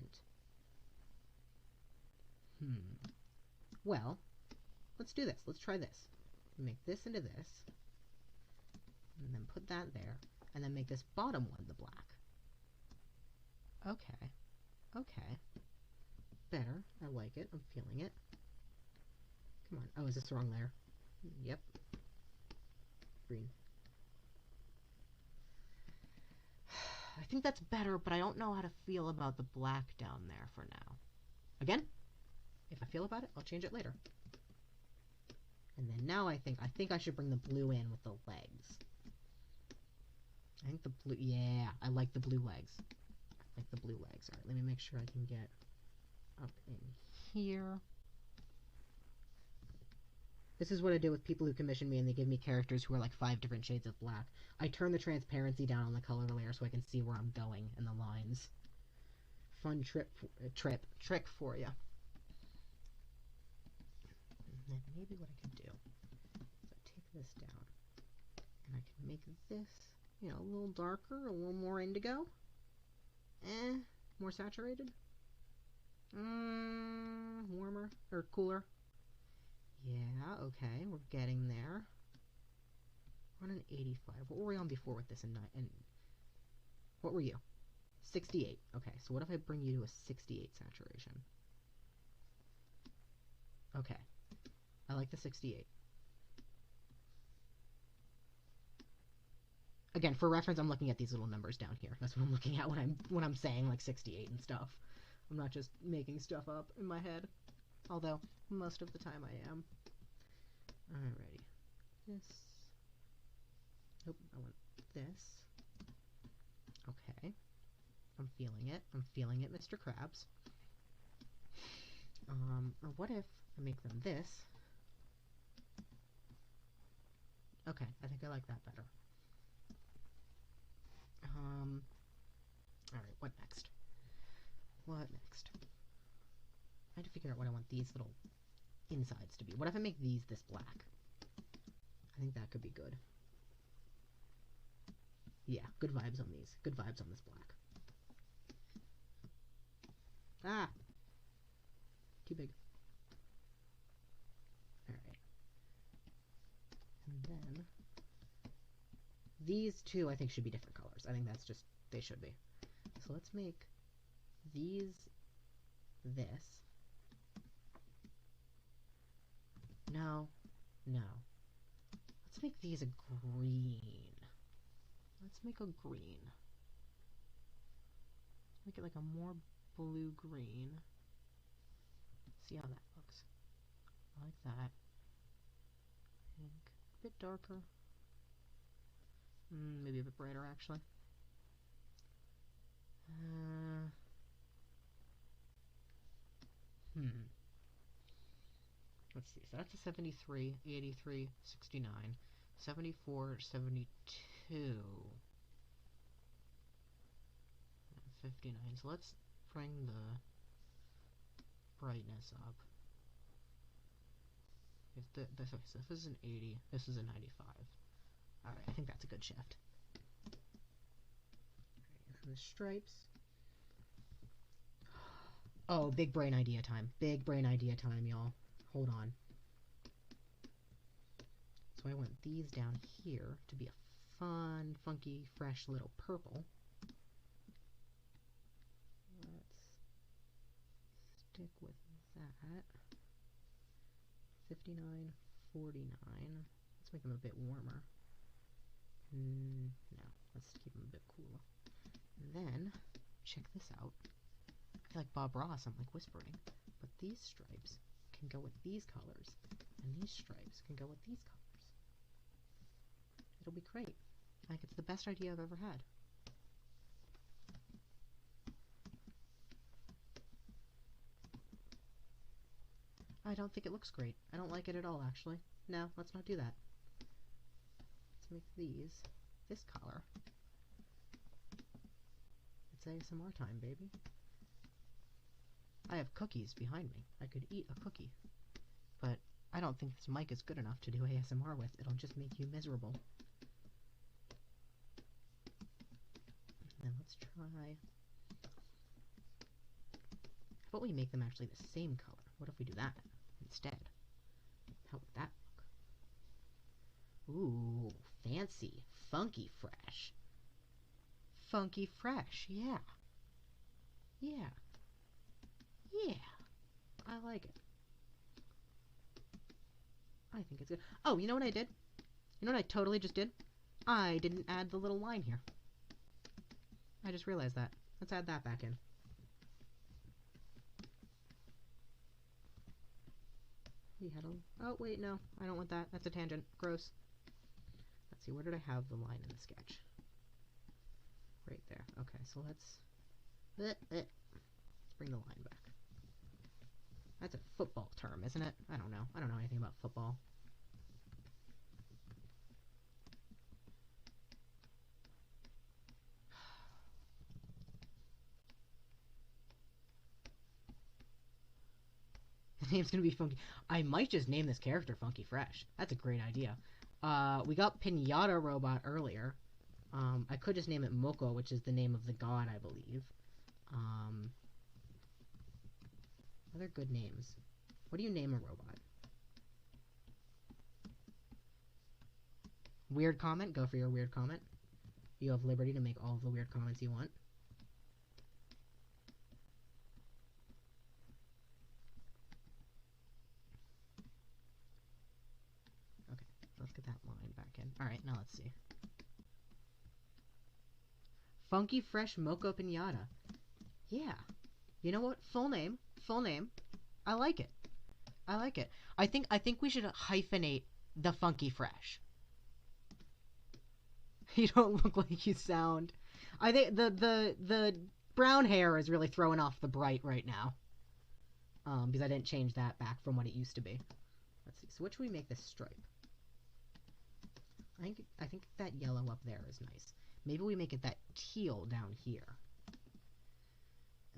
Well, let's do this. Let's try this. Make this into this, and then put that there, and then make this bottom one the black. Okay. Okay. Better. I like it. I'm feeling it. Come on. Oh, is this the wrong layer? Yep. Green. I think that's better, but I don't know how to feel about the black down there for now. Again, if I feel about it, I'll change it later. And then now I think I should bring the blue in with the legs. I think the blue, yeah, I like the blue legs. like the blue legs. Alright, let me make sure I can get up in here. This is what I do with people who commission me and they give me characters who are like 5 different shades of black. I turn the transparency down on the color layer so I can see where I'm going in the lines. Fun trick for you. And then maybe what I can do is I take this down and I can make this, you know, a little darker, a little more indigo. More saturated. Warmer or cooler. Yeah, okay, we're getting there. We're on an 85. What were we on before with this? And what were you? 68. Okay, so what if I bring you to a 68 saturation? Okay, I like the 68. Again, for reference, I'm looking at these little numbers down here. That's what I'm looking at when I'm saying like 68 and stuff. I'm not just making stuff up in my head, although most of the time I am. Alrighty, this. Nope, I want this. Okay, I'm feeling it. I'm feeling it, Mr. Krabs. Or what if I make them this? Okay, I think I like that better. Alright, what next? What next? I had to figure out what I want these little insides to be. What if I make these this black? I think that could be good. Yeah, good vibes on these. Good vibes on this black. Ah! Too big. Alright. And then these two I think should be different colors. I think that's just, they should be. So let's make these this. No. Let's make these a green. Let's make a green. Make it like a more blue-green. See how that looks. I like that. Pink. A bit darker. Maybe a bit brighter, actually. Let's see. So that's a 73, 83, 69, 74, 72, 59. So let's bring the brightness up. Okay, so this is an 80, this is a 95. Alright, I think that's a good shift. Alright, for the stripes. Oh, big brain idea time. Big brain idea time, y'all. Hold on. So I want these down here to be a fun, funky, fresh little purple. Let's stick with that. 59, 49. Let's make them a bit warmer. No, let's keep them a bit cooler. Then, check this out. I feel like Bob Ross, I'm like whispering. But these stripes can go with these colors, and these stripes can go with these colors. It'll be great. Like, it's the best idea I've ever had. I don't think it looks great. I don't like it at all, actually. No, let's not do that. Let's make these this color. It's ASMR time, baby. I have cookies behind me. I could eat a cookie. But I don't think this mic is good enough to do ASMR with. It'll just make you miserable. And let's try... How about we make them actually the same color? What if we do that instead? How would that look? Ooh, fancy. Funky fresh. Funky fresh, yeah. Yeah. Yeah. I like it. I think it's good. Oh, you know what I did? You know what I totally just did? I didn't add the little line here. I just realized that. Let's add that back in. We had a... Oh, wait, no. I don't want that. That's a tangent. Gross. Let's see. Where did I have the line in the sketch? Right there. Okay, so let's Let's bring the line back. That's a football term, isn't it? I don't know. I don't know anything about football. The name's gonna be Funky. I might just name this character Funky Fresh. That's a great idea. We got Pinata Robot earlier. I could just name it Moko, which is the name of the god, I believe. Other good names. What do you name a robot? Weird comment? Go for your weird comment. You have liberty to make all of the weird comments you want. Okay, let's get that line back in. Alright, now let's see. Funky Fresh Moko Pinata. Yeah. You know what? Full name. Full name. I like it. I like it. I think we should hyphenate the Funky Fresh. You don't look like you sound. I think the brown hair is really throwing off the bright right now. Because I didn't change that back from what it used to be. Let's see. So what should we make this stripe? I think that yellow up there is nice. Maybe we make it that teal down here.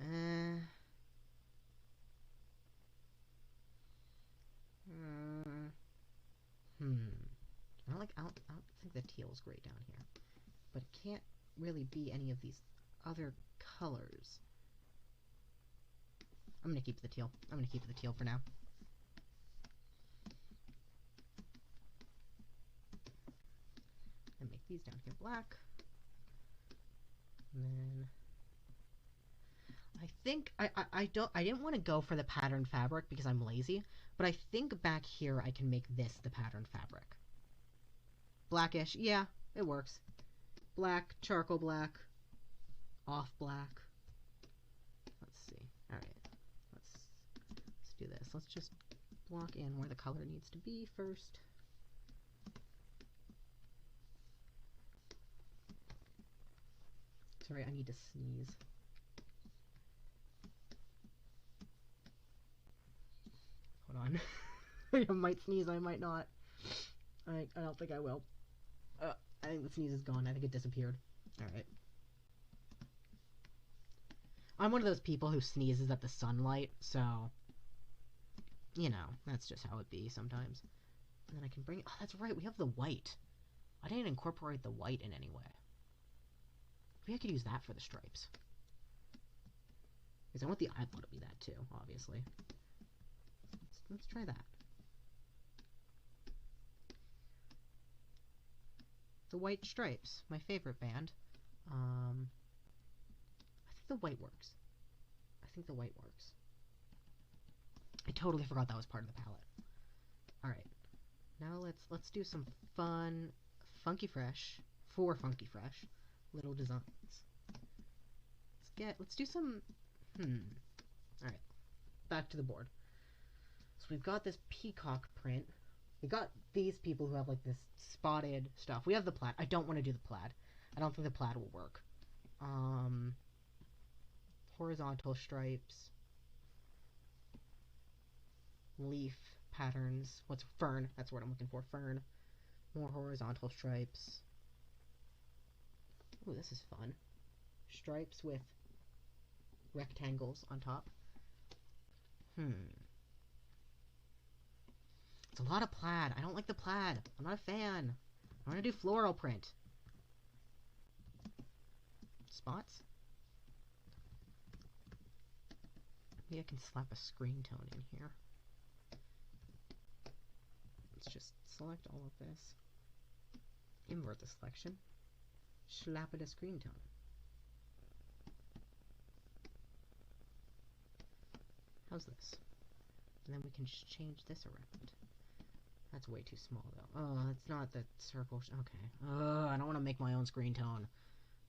I don't think the teal is great down here. But it can't really be any of these other colors. I'm gonna keep the teal. I'm gonna keep the teal for now. And make these down here black. And then I think I didn't want to go for the pattern fabric because I'm lazy, but I think back here I can make this the pattern fabric. Blackish, yeah, it works. Black, charcoal black, off black. Let's see. All right, let's do this. Let's just block in where the color needs to be first. Sorry, I need to sneeze. Hold on. I might sneeze, I might not. I don't think I will. I think the sneeze is gone. I think it disappeared. Alright. I'm one of those people who sneezes at the sunlight, so... You know, that's just how it be sometimes. And then I can bring... Oh, that's right, we have the white. I didn't incorporate the white in any way. Maybe I could use that for the stripes. Because I want the eyeball to be that too, obviously. Let's try that. The White Stripes, my favorite band. I think the white works. I think the white works. I totally forgot that was part of the palette. Alright. Now let's do some fun Funky Fresh little designs. Let's do some alright. Back to the board. So we've got this peacock print. We got these people who have like this spotted stuff. We have the plaid. I don't want to do the plaid. I don't think the plaid will work. Horizontal stripes. Leaf patterns. What's fern? That's what I'm looking for. Fern. More horizontal stripes. Ooh, this is fun. Stripes with rectangles on top. It's a lot of plaid. I don't like the plaid. I'm not a fan. I want to do floral print. Spots? Maybe I can slap a screen tone in here. Let's just select all of this. Invert the selection. Slap it a screen tone. How's this? And then we can just change this around. That's way too small, though. Oh, it's not the circle. Okay. I don't want to make my own screen tone.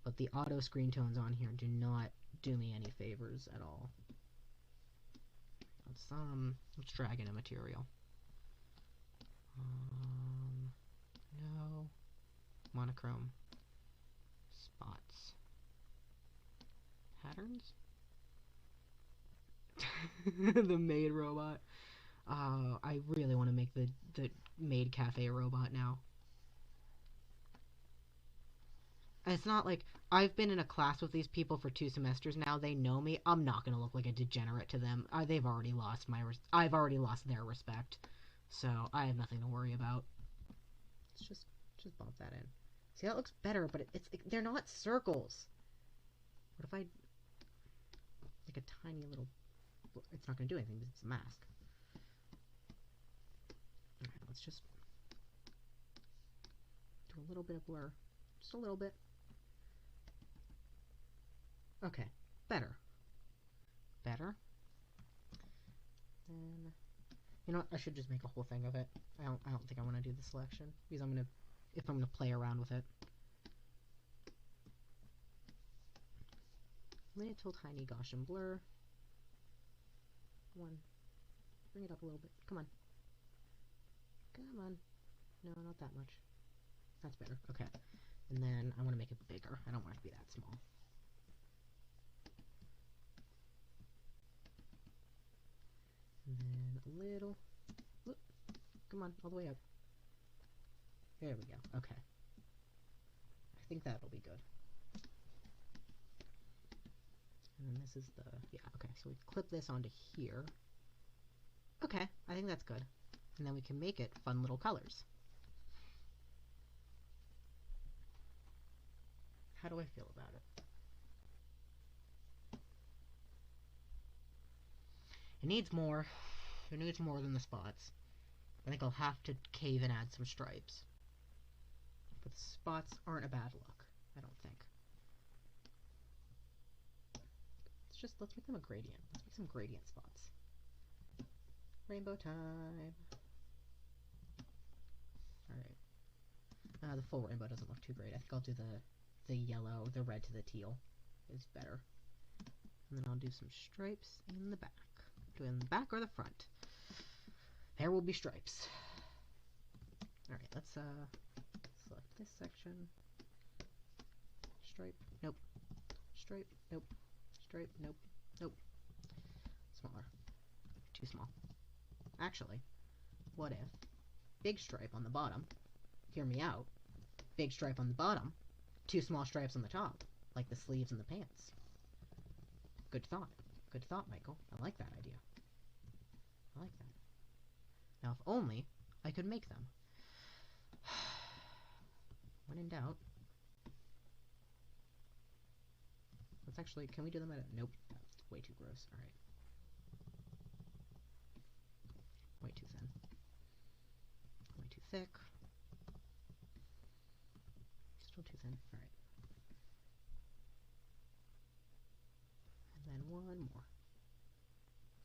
But the auto screen tones on here do not do me any favors at all. Let's drag in a material. No. Monochrome. Spots. Patterns? The maid robot. I really want to make the maid cafe robot now. And it's not like I've been in a class with these people for 2 semesters now. They know me. I'm not gonna look like a degenerate to them. They've already lost I've already lost their respect, so I have nothing to worry about. Let's just bump that in. See, that looks better, but they're not circles. What if I like a tiny little? It's not gonna do anything because it's a mask. All right, let's just do a little bit of blur, just a little bit. Okay, better. Better. And you know what? I should just make a whole thing of it. I don't think I want to do the selection because if I'm gonna play around with it. Little tiny Gaussian blur. One. Bring it up a little bit. Come on. Come on. No, not that much. That's better. Okay. And then I want to make it bigger. I don't want it to be that small. And then a little. Whoop. Come on, all the way up. There we go. Okay. I think that'll be good. And then this is the, yeah, okay. So we clip this onto here. Okay, I think that's good. And then we can make it fun little colors. How do I feel about it? It needs more. It needs more than the spots. I think I'll have to cave and add some stripes. But the spots aren't a bad look, I don't think. Let's make them a gradient. Let's make some gradient spots. Rainbow time. Alright. The full rainbow doesn't look too great. I think I'll do the yellow, the red to the teal is better. And then I'll do some stripes in the back. Do it in the back or the front. There will be stripes. Alright, let's select this section. Stripe, nope. Stripe, nope. Stripe, nope. Nope. Smaller. Too small. Actually, what if big stripe on the bottom, hear me out, big stripe on the bottom, 2 small stripes on the top, like the sleeves and the pants. Good thought. Good thought, Michael. I like that idea. I like that. Now, if only I could make them. When in doubt. Let's actually, can we do them at a, nope, that's way too gross. Alright. Way too thin. Way too thick. Still too thin. Alright. And then one more.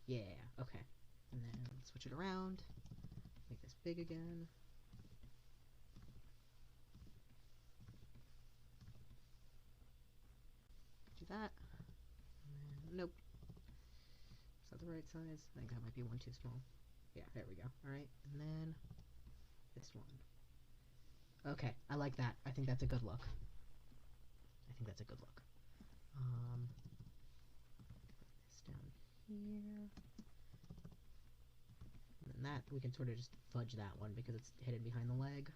Yeah, okay. And then switch it around. Make this big again. Do that. And then, nope. Is that the right size? I think that might be one too small. Yeah, there we go. Alright, and then this one. Okay, I like that. I think that's a good look. I think that's a good look. Put this down here. And then that, we can sort of just fudge that one because it's hidden behind the leg.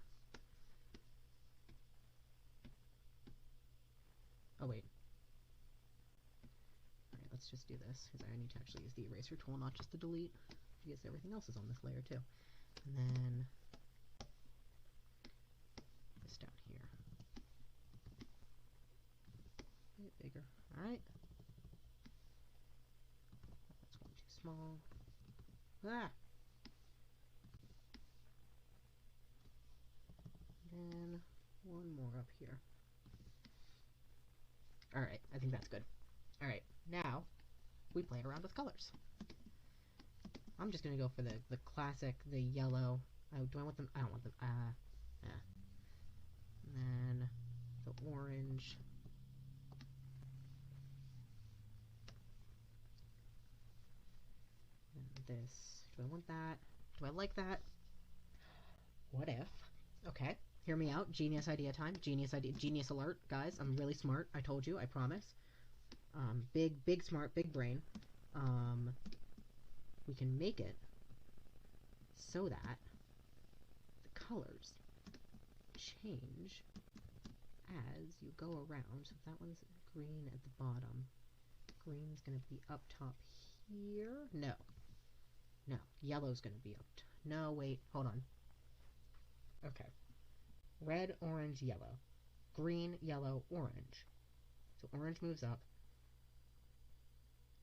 Oh, wait. Alright, let's just do this, because I need to actually use the eraser tool, not just the delete, because everything else is on this layer too. And then this down here. A bit bigger. Alright. That's one too small. Ah! And one more up here. Alright, I think that's good. Alright, now we play around with colors. I'm just gonna go for the classic, the yellow. Oh, do I want them? I don't want them. Yeah. And then the orange. And this. Do I want that? Do I like that? What if? Okay, hear me out. Genius idea time. Genius idea. Genius alert, guys. I'm really smart. I told you. I promise. Big smart, big brain. we can make it so that the colors change as you go around. So that one's green at the bottom. Green's gonna be up top here. No. No. Yellow's gonna be up top. No, wait. Hold on. Okay. Red, orange, yellow. Green, yellow, orange. So orange moves up.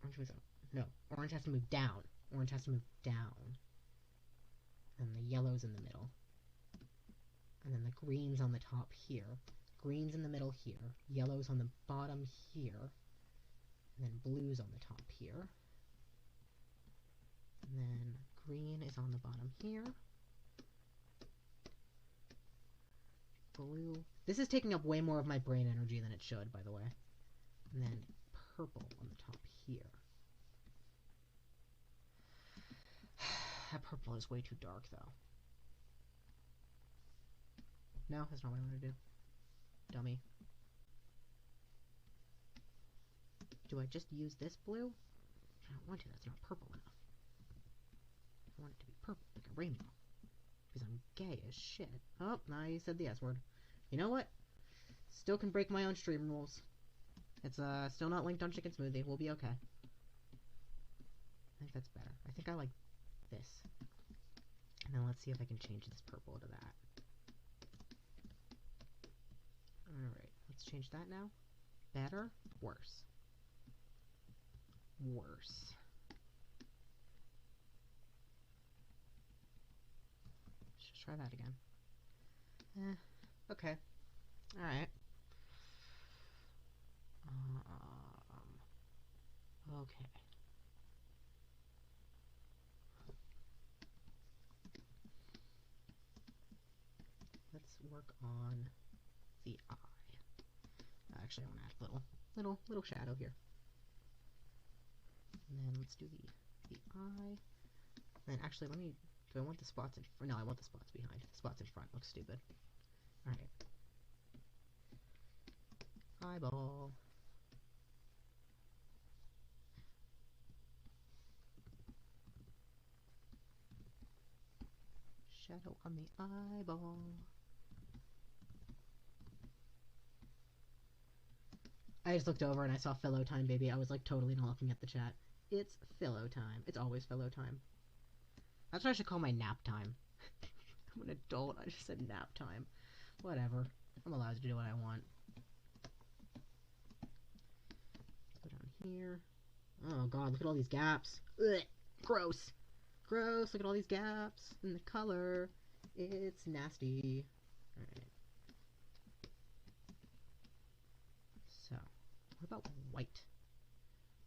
Orange moves up. No. Orange has to move down. Orange has to move down. And the yellow's in the middle. And then the green's on the top here. Green's in the middle here. Yellow's on the bottom here. And then blue's on the top here. And then green is on the bottom here. Blue. This is taking up way more of my brain energy than it should, by the way. And then purple on the top here. That purple is way too dark, though. No, that's not what I want to do. Dummy. Do I just use this blue? I don't want to. That's not purple enough. I want it to be purple, like a rainbow. Because I'm gay as shit. Oh, now you said the S word. You know what? Still can break my own stream rules. It's still not linked on Chicken Smoothie. We'll be okay. I think that's better. I think I like this. And then let's see if I can change this purple to that. Alright, let's change that now. Better? Worse. Worse. Let's just try that again. Okay. Alright. Okay. Let's work on the eye. Actually, I want to add a little shadow here. And then let's do the eye. And then actually, do I want the spots in front? No, I want the spots behind. The spots in front look stupid. Alright. Eyeball. Shadow on the eyeball. I just looked over and I saw Philo time, baby. I was like totally not looking at the chat. It's Philo time. It's always Philo time. That's what I should call my nap time. I'm an adult. I just said nap time. Whatever. I'm allowed to do what I want. Let's go down here. Oh god, look at all these gaps. Ugh, gross. Gross. Look at all these gaps in the color. It's nasty. Alright. So, what about white?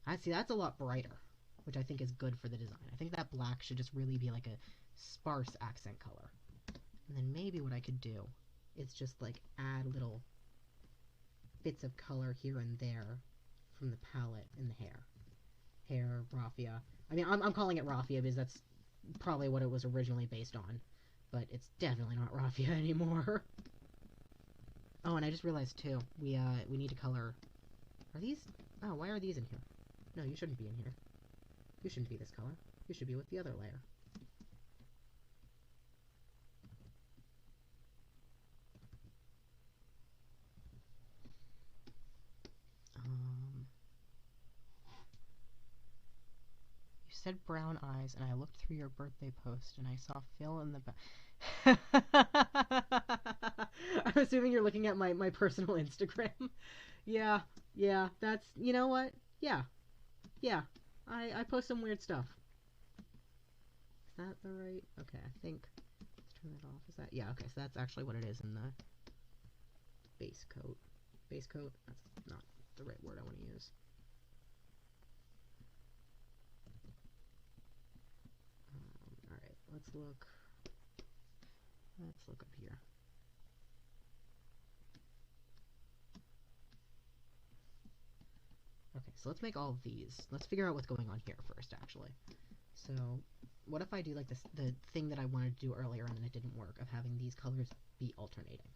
I see, that's a lot brighter, which I think is good for the design. I think that black should just really be like a sparse accent color. And then maybe what I could do is just like add little bits of color here and there from the palette in the hair. Hair, raffia. I mean, I'm calling it raffia because that's probably what it was originally based on, but it's definitely not raffia anymore. Oh, and I just realized too, we need to color. Are these? Oh, why are these in here? No, you shouldn't be in here. You shouldn't be this color. You should be with the other layer. You said brown eyes, and I looked through your birthday post, and I saw Phil in the back. I'm assuming you're looking at my personal Instagram. Yeah, that's, you know what? Yeah, I post some weird stuff. Is that the right? Okay, I think, let's turn that off. Is that, yeah, okay, so that's actually what it is in the base coat. Base coat? That's not the right word I want to use. Alright, let's look up here. Okay, so let's make all of these. Let's figure out what's going on here first, actually. So, what if I do like this, the thing that I wanted to do earlier and then it didn't work, of having these colors be alternating.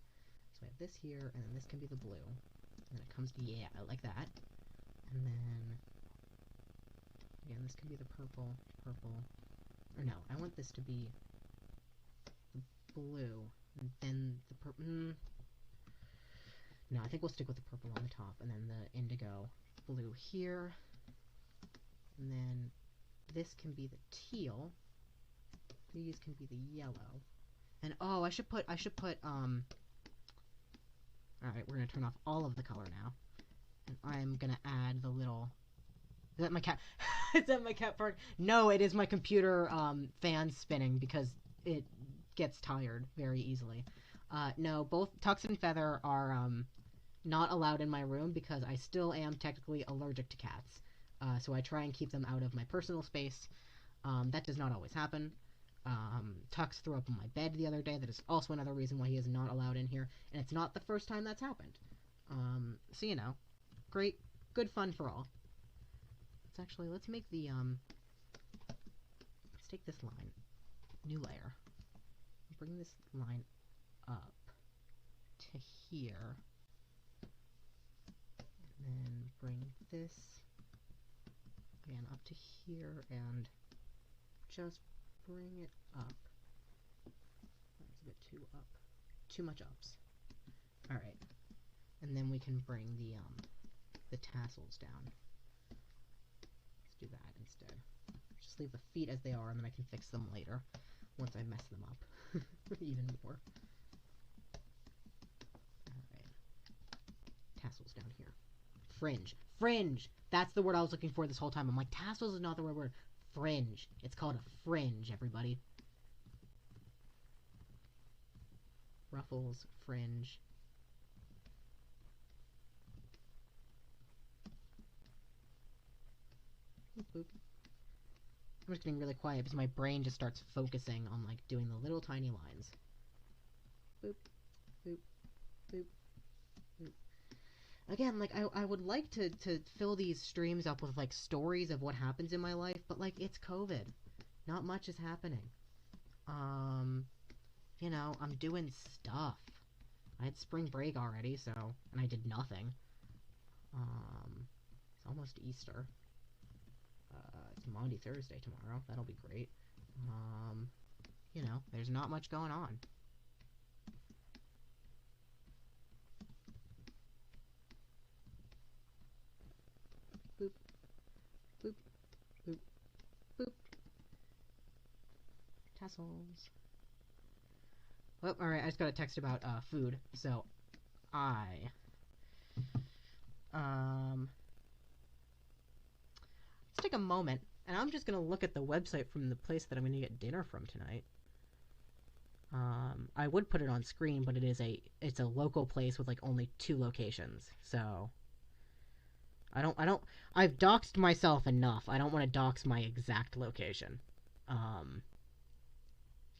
So I have this here, and then this can be the blue. And then it comes to, yeah, like that. And then Again, this can be the purple, or no, I want this to be the blue, and then the purple, no, I think we'll stick with the purple on the top, and then the indigo blue here, and then this can be the teal, these can be the yellow, and oh, I should put, alright, we're gonna turn off all of the color now, and I'm gonna add the little, is that my cat? Is that my cat part? No, it is my computer fan spinning because it gets tired very easily. No, both Tux and Feather are not allowed in my room because I still am technically allergic to cats. So I try and keep them out of my personal space. That does not always happen. Tux threw up on my bed the other day. That is also another reason why he is not allowed in here. And it's not the first time that's happened. So, you know, great, good fun for all. Let's make the, let's take this line, new layer, bring this line up to here, and then bring this, again, up to here, and just bring it up. That's a bit too up. Too much ups. Alright. And then we can bring the tassels down. Do that instead. Just leave the feet as they are, and then I can fix them later once I mess them up even more. Alright. Tassels down here. Fringe. Fringe! That's the word I was looking for this whole time. I'm like, tassels is not the right word. Fringe. It's called a fringe, everybody. Ruffles, fringe. Boop, boop. I'm just getting really quiet because my brain just starts focusing on, like, doing the little tiny lines. Boop, boop, boop, boop. Again, like, I would like to fill these streams up with, like, stories of what happens in my life, but, like, it's COVID. Not much is happening. You know, I'm doing stuff. I had spring break already, so, and I did nothing. It's almost Easter. It's Maundy Thursday tomorrow. That'll be great. You know, there's not much going on. Boop. Boop. Boop. Boop. Tassels. Oh, alright, I just got a text about, food. So, let's take a moment, and I'm just gonna look at the website from the place that I'm gonna get dinner from tonight. I would put it on screen, but it's a local place with, like, only 2 locations, so... I've doxed myself enough. I don't want to dox my exact location.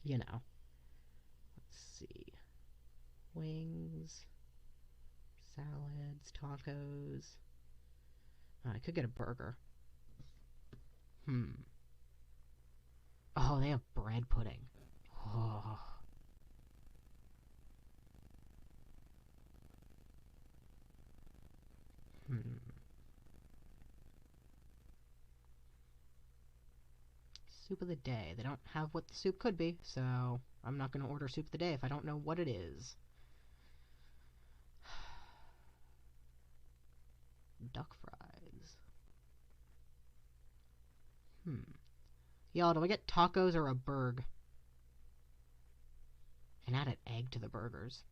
You know. Let's see. Wings, salads, tacos. I could get a burger. Oh, they have bread pudding. Oh. Soup of the day. They don't have what the soup could be, so I'm not going to order soup of the day if I don't know what it is. Duck fries. Y'all, do I get tacos or a burg? And add an egg to the burgers.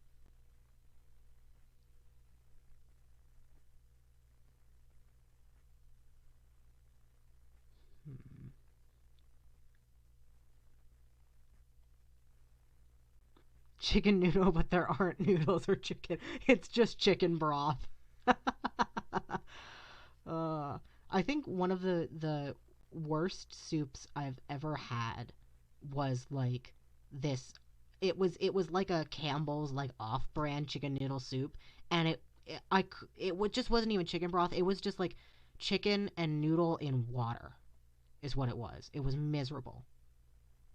Chicken noodle, but there aren't noodles or chicken. It's just chicken broth. I think one of the worst soups I've ever had was like this. It was like a Campbell's like off-brand chicken noodle soup, and it just wasn't even chicken broth. It was just like chicken and noodle in water, is what it was. It was miserable.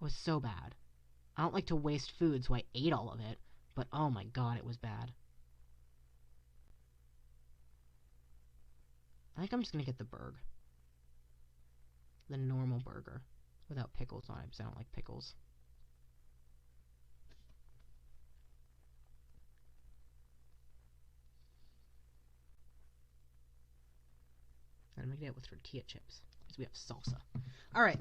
It was so bad. I don't like to waste food, so I ate all of it, but oh my god, it was bad. I think I'm just gonna get the burg. the normal burger without pickles on it because I don't like pickles. And I'm making it with tortilla chips because we have salsa. All right.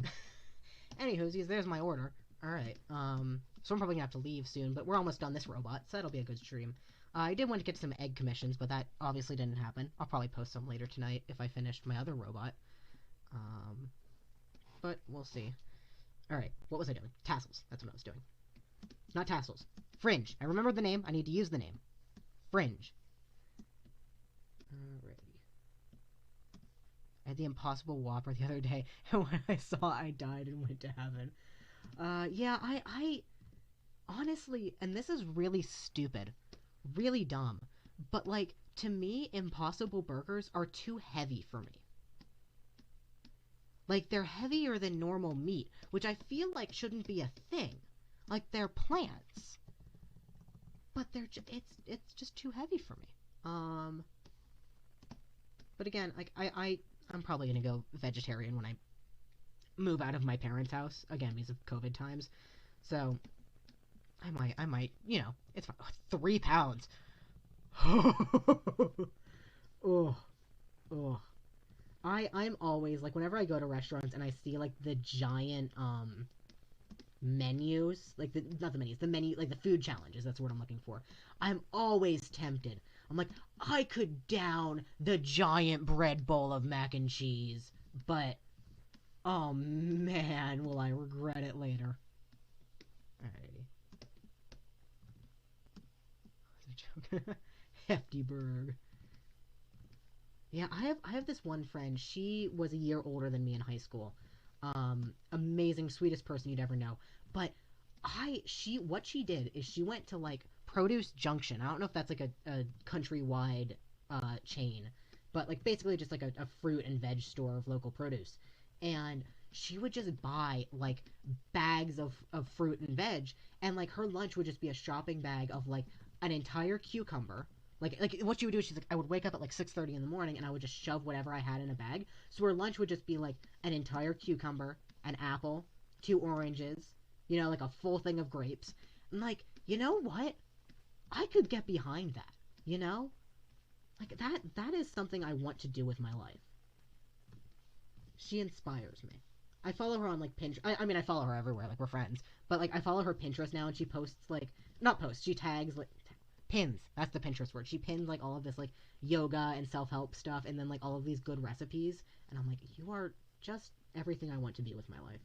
Anywho, there's my order. All right. So I'm probably gonna have to leave soon, but we're almost done this robot, so that'll be a good stream. I did want to get some egg commissions, but that obviously didn't happen. I'll probably post some later tonight if I finished my other robot. But we'll see. All right. What was I doing? Tassels. That's what I was doing. Not tassels. Fringe. I remembered the name. I need to use the name. Fringe. Alrighty. I had the Impossible Whopper the other day, and when I saw I died and went to heaven. Yeah, I honestly, and this is really stupid, really dumb, but like, to me, Impossible Burgers are too heavy for me. Like, they're heavier than normal meat, which I feel like shouldn't be a thing. Like, they're plants. But it's just too heavy for me. But again, like, I'm probably gonna go vegetarian when I move out of my parents' house, again, because of COVID times. So, I might, you know, it's fine. 3 pounds. Oh, oh. I'm always, like, whenever I go to restaurants and I see, like, the giant, menus, like, not the menus, the menu, like, the food challenges, that's what I'm looking for. I'm always tempted. I'm like, I could down the giant bread bowl of mac and cheese, but, oh man, will I regret it later. Alrighty. That's a joke. Hefty Berg. Yeah, I have this one friend. She was a year older than me in high school. Amazing, sweetest person you'd ever know. But what she did is she went to like Produce Junction. I don't know if that's like a countrywide chain, but like basically just like a fruit and veg store of local produce. And she would just buy like bags of fruit and veg, and like her lunch would just be a shopping bag of like an entire cucumber. Like what she would do is she's like, I would wake up at like 6:30 in the morning and I would just shove whatever I had in a bag. So her lunch would just be like an entire cucumber, an apple, 2 oranges, you know, like a full thing of grapes. And like, you know what? I could get behind that, you know? Like that is something I want to do with my life. She inspires me. I follow her on like Pinterest. I mean, I follow her everywhere. Like we're friends, but like I follow her Pinterest now, and she posts like not posts. She tags like pins. That's the Pinterest word. She pins like all of this like yoga and self help stuff, and then like all of these good recipes. And I'm like, you are just everything I want to be with my life.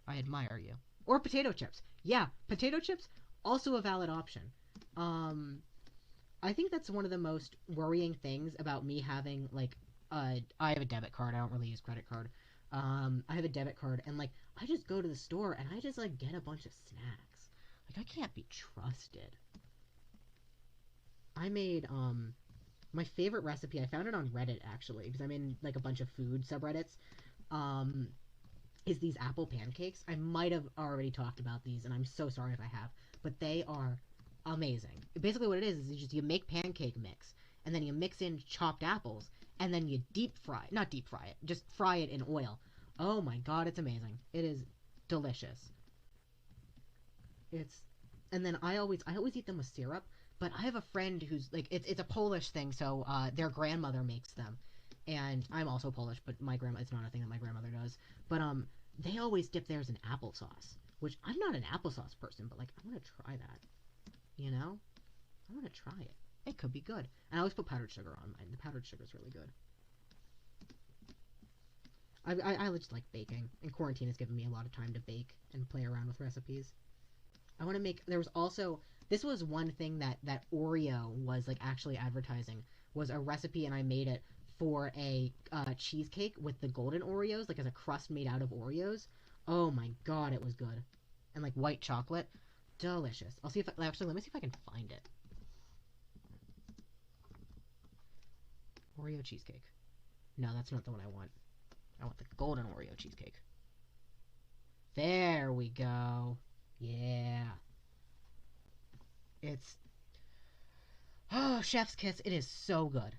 I admire you. Or potato chips. Yeah, potato chips also a valid option. Um, I think that's one of the most worrying things about me having like I have a debit card. I don't really use credit card. I have a debit card, and like I just go to the store and I just like get a bunch of snacks. Like I can't be trusted. I made my favorite recipe. I found it on Reddit actually because I'm in like a bunch of food subreddits. Um, is these apple pancakes? I might have already talked about these, and I'm so sorry if I have, but they are amazing. Basically, what it is you make pancake mix, and then you mix in chopped apples, and then you not deep fry it, just fry it in oil. Oh my god, it's amazing. It is delicious. It's and then I always eat them with syrup, but I have a friend who's like it's a Polish thing, so their grandmother makes them. And I'm also Polish, but my grandma it's not a thing that my grandmother does. But they always dip theirs in applesauce, which I'm not an applesauce person, but like I want to try that. You know? I want to try it. It could be good. And I always put powdered sugar on mine. The powdered sugar is really good. I just like baking, and quarantine has given me a lot of time to bake and play around with recipes. I want to make. There was also this was one thing that Oreo was like actually advertising was a recipe, and I made it for a cheesecake with the golden Oreos, like as a crust made out of Oreos. Oh my god, it was good, and like white chocolate, delicious. I'll see if actually let me see if I can find it. Oreo cheesecake. No, that's not the one I want. I want the golden Oreo cheesecake. There we go. Yeah. It's oh, chef's kiss. It is so good.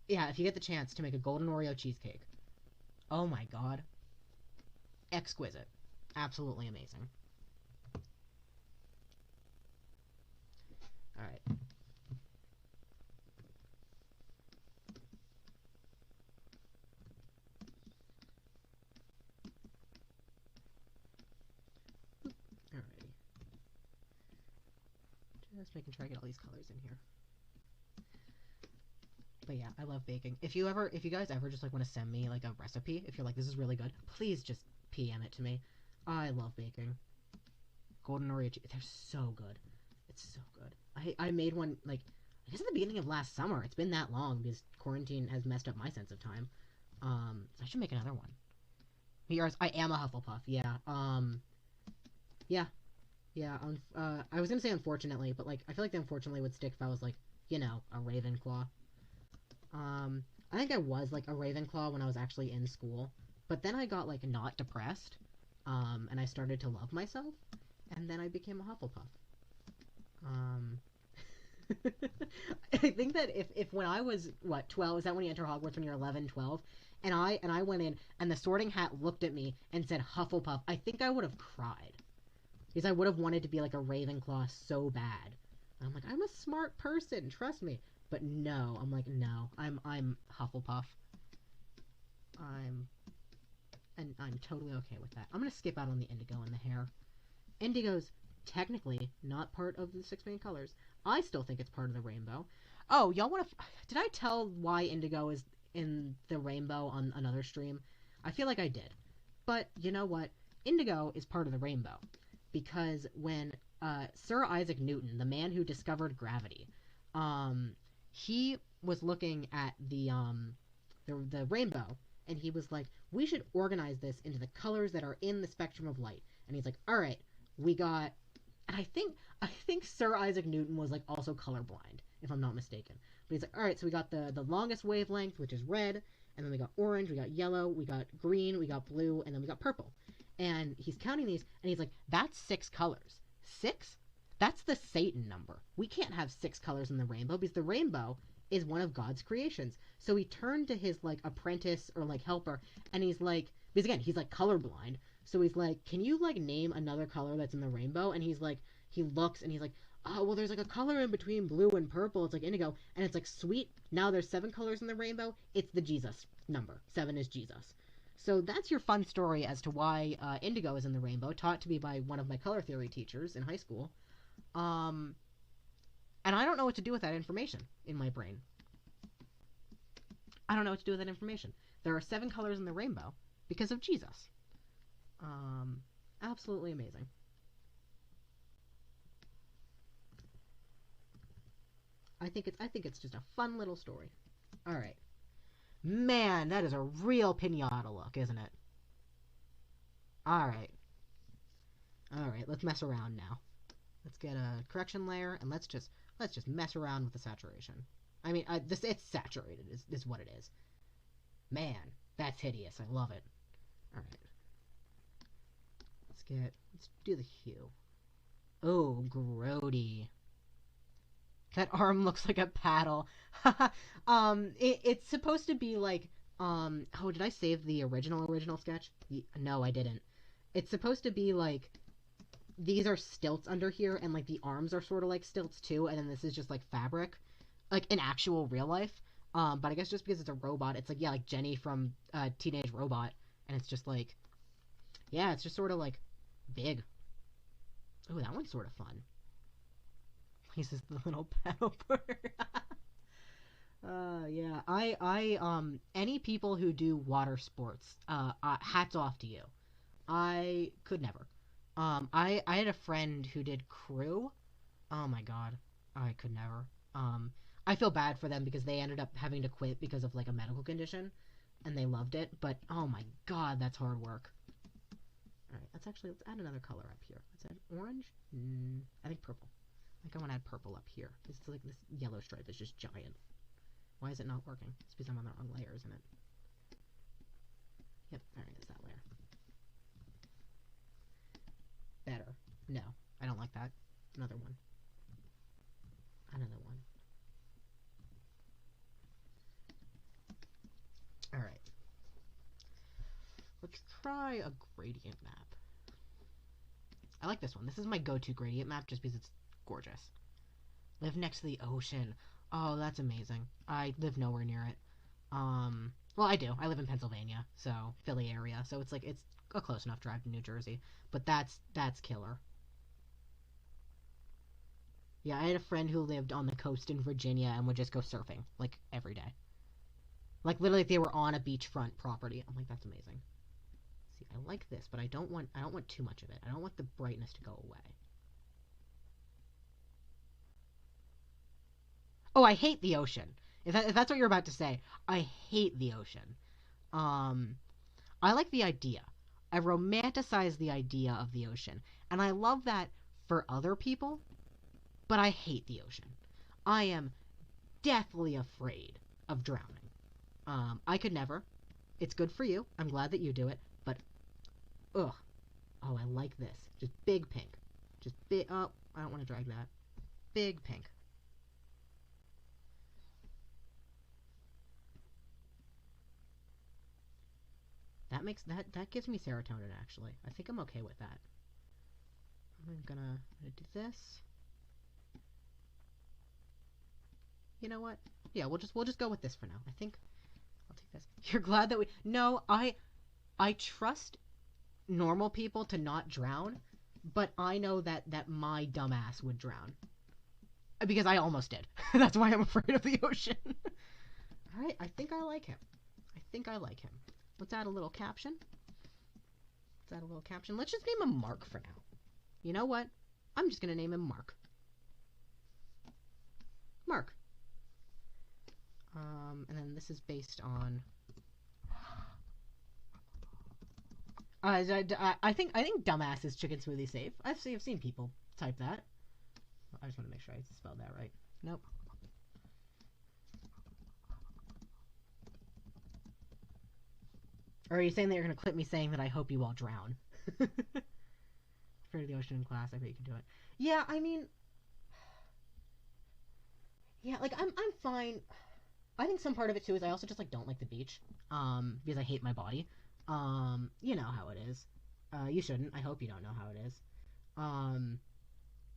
Yeah, if you get the chance to make a golden Oreo cheesecake, Oh my god. Exquisite. Absolutely amazing. Alright. Alrighty. Just making sure I get all these colors in here. But yeah, I love baking. If you guys ever just like want to send me like a recipe, if you're like, this is really good, please just PM it to me. I love baking. Golden Oreo, they're so good. It's so good. I made one like, I guess at the beginning of last summer. It's been that long because quarantine has messed up my sense of time. So I should make another one. Yours, I am a Hufflepuff. Yeah. Yeah. Yeah. I was gonna say unfortunately, but like I feel like the unfortunately would stick if I was like, you know, a Ravenclaw. Um, I think I was like a Ravenclaw when I was actually in school, but then I got like not depressed, and I started to love myself, and then I became a Hufflepuff. Um, I think that if when I was what 12, is that when you enter Hogwarts when you're 11, 12, and I went in and the Sorting Hat looked at me and said Hufflepuff, I think I would have cried because I would have wanted to be like a Ravenclaw so bad. And I'm like, I'm a smart person, trust me. But no, I'm like, no, I'm Hufflepuff. I'm I'm totally okay with that. I'm gonna skip out on the indigo and the hair. Indigo's technically not part of the six main colors. I still think it's part of the rainbow. Oh, y'all want to? Did I tell why indigo is in the rainbow on another stream? I feel like I did. But you know what? Indigo is part of the rainbow because when Sir Isaac Newton, the man who discovered gravity, um, he was looking at the rainbow, and he was like, we should organize this into the colors that are in the spectrum of light. And he's like, all right, we got, and I think Sir Isaac Newton was like also colorblind, if I'm not mistaken. But he's like, all right, so we got the longest wavelength, which is red, and then we got orange, we got yellow, we got green, we got blue, and then we got purple. And he's counting these, and he's like, that's 6 colors. 6? That's the Satan number. We can't have 6 colors in the rainbow because the rainbow is one of God's creations. So he turned to his like apprentice or like helper, and he's like, because again, he's like colorblind. So he's like, can you like name another color that's in the rainbow? And he's like, he looks and he's like, oh, well, there's like a color in between blue and purple. It's like indigo. And it's like, sweet. Now there's 7 colors in the rainbow. It's the Jesus number. 7 is Jesus. So that's your fun story as to why indigo is in the rainbow, taught to me by one of my color theory teachers in high school. Um, and I don't know what to do with that information in my brain. I don't know what to do with that information. There are 7 colors in the rainbow because of Jesus. Um, Absolutely amazing. I think it's just a fun little story. All right, man, that is a real pinata look, isn't it? All right, all right. Let's mess around now. Let's get a correction layer and let's just mess around with the saturation. I mean, this it's saturated is what it is. Man, that's hideous. I love it. All right, let's do the hue. Oh, grody. That arm looks like a paddle. It's supposed to be like, oh, did I save the original sketch? No, I didn't. It's supposed to be like, these are stilts under here, and like the arms are sort of like stilts too, and then this is just like fabric, like in actual real life. But I guess just because it's a robot, it's like, yeah, like Jenny from Teenage Robot, and it's just like, yeah, it's just sort of like big. Oh, that one's sort of fun. Places the little paddle bird. Yeah. Any people who do water sports, hats off to you. I could never. I had a friend who did crew. Oh my god, I could never. I feel bad for them because they ended up having to quit because of like a medical condition, and they loved it. But oh my god, that's hard work. All right, let's add another color up here. Let's add orange. I think purple. I think I want to add purple up here. It's like this yellow stripe is just giant. Why is it not working? It's because I'm on the wrong layer, isn't it? Yep, alright, it's that layer. Better. No, I don't like that. Another one. Another one. Alright. try a gradient map. I like this one. This is my go-to gradient map just because it's gorgeous. Live next to the ocean. Oh, that's amazing. I live nowhere near it. Well, I do. I live in Pennsylvania, so Philly area. So it's like it's a close enough drive to New Jersey. But that's killer. Yeah, I had a friend who lived on the coast in Virginia and would just go surfing like every day. Like literally, if they were on a beachfront property. I'm like, that's amazing. See, I like this, but I don't want too much of it. I don't want the brightness to go away. Oh, I hate the ocean. If that's what you're about to say, I hate the ocean. Um, I like the idea. I romanticize the idea of the ocean, and I love that for other people. But I hate the ocean. I am deathly afraid of drowning. I could never. It's good for you. I'm glad that you do it. But, ugh. Oh, I like this. Just big pink. Just big. Oh, I don't want to drag that. Big pink. That gives me serotonin. Actually, I think I'm okay with that. I'm gonna do this. You know what? Yeah, we'll just go with this for now. I think I'll take this. You're glad that we. No, I trust normal people to not drown, but I know that my dumbass would drown because I almost did. That's why I'm afraid of the ocean. All right, I think I like him. I think I like him. Let's add a little caption. Let's add a little caption. Let's just name him Mark for now. You know what? I'm just gonna name him Mark. Mark. And then this is based on. I think dumbass is chicken smoothie safe. I've seen people type that. I just want to make sure I spelled that right. Nope. Or are you saying that you're gonna clip me saying that I hope you all drown? Afraid of the ocean in class. I bet you can do it. Yeah, I mean, yeah, like I'm fine. I think some part of it too is I also just like don't like the beach. Because I hate my body. You know how it is. You shouldn't. I hope you don't know how it is. Um,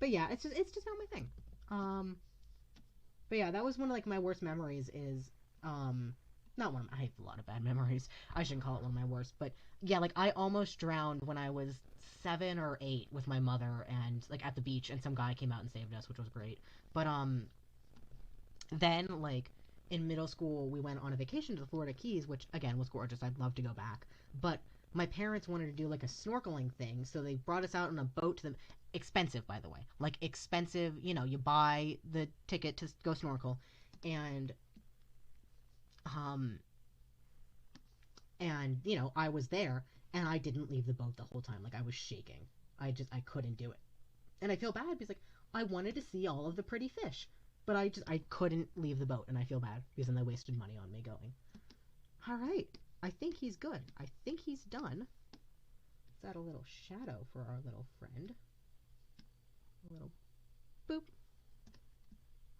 but yeah, it's just not my thing. Um, but yeah, that was one of like my worst memories. Is not one. I have a lot of bad memories. I shouldn't call it one of my worst, but yeah, like I almost drowned when I was 7 or 8 with my mother and like at the beach, and some guy came out and saved us, which was great. But then like in middle school we went on a vacation to the Florida Keys, which again was gorgeous. I'd love to go back, but my parents wanted to do like a snorkeling thing, so they brought us out on a boat to them. Expensive, by the way, like expensive. You know, you buy the ticket to go snorkel, and um and you know I was there and I didn't leave the boat the whole time. Like I was shaking. I couldn't do it, and I feel bad because like I wanted to see all of the pretty fish, but I couldn't leave the boat, and I feel bad because then they wasted money on me going. All right, I think he's good. I think he's done. Let's add a little shadow for our little friend. A little boop.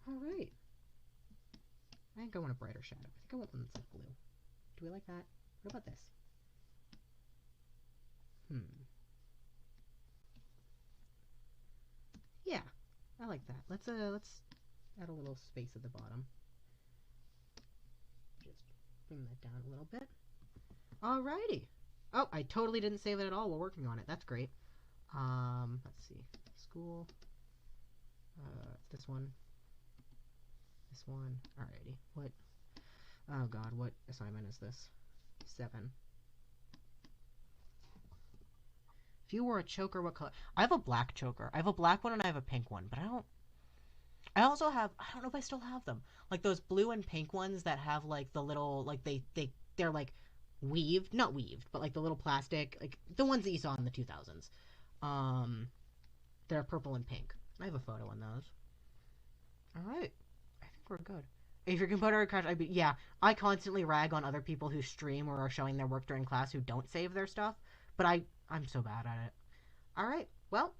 All right. I think I want a brighter shadow. I think I want one that's like blue. Do we like that? What about this? Yeah, I like that. Let's add a little space at the bottom. Just bring that down a little bit. Alrighty. Oh, I totally didn't save it at all while working on it. That's great. Let's see. School. This one. This one. Alrighty. What? Oh god, what assignment is this? 7. If you wore a choker, what color? I have a black choker. I have a black one and I have a pink one, but I also have, I don't know if I still have them. Like those blue and pink ones that have like the little, like they're like weaved, not weaved, but like the little plastic, like the ones that you saw in the 2000s. They're purple and pink. I have a photo on those. All right. I think we're good. If your computer crash, yeah. I constantly rag on other people who stream or are showing their work during class who don't save their stuff, but I'm so bad at it. All right. Well,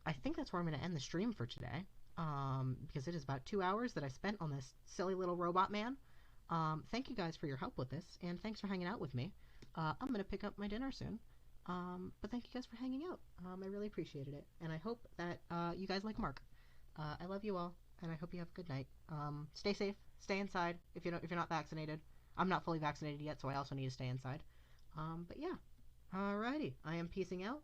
I think that's where I'm going to end the stream for today. Because it is about 2 hours that I spent on this silly little robot man. Thank you guys for your help with this, and thanks for hanging out with me. I'm going to pick up my dinner soon. But thank you guys for hanging out. I really appreciated it. And I hope that you guys like Mark. I love you all, and I hope you have a good night. Stay safe. Stay inside if you're not vaccinated. I'm not fully vaccinated yet, so I also need to stay inside. But yeah. Alrighty. I am peacing out.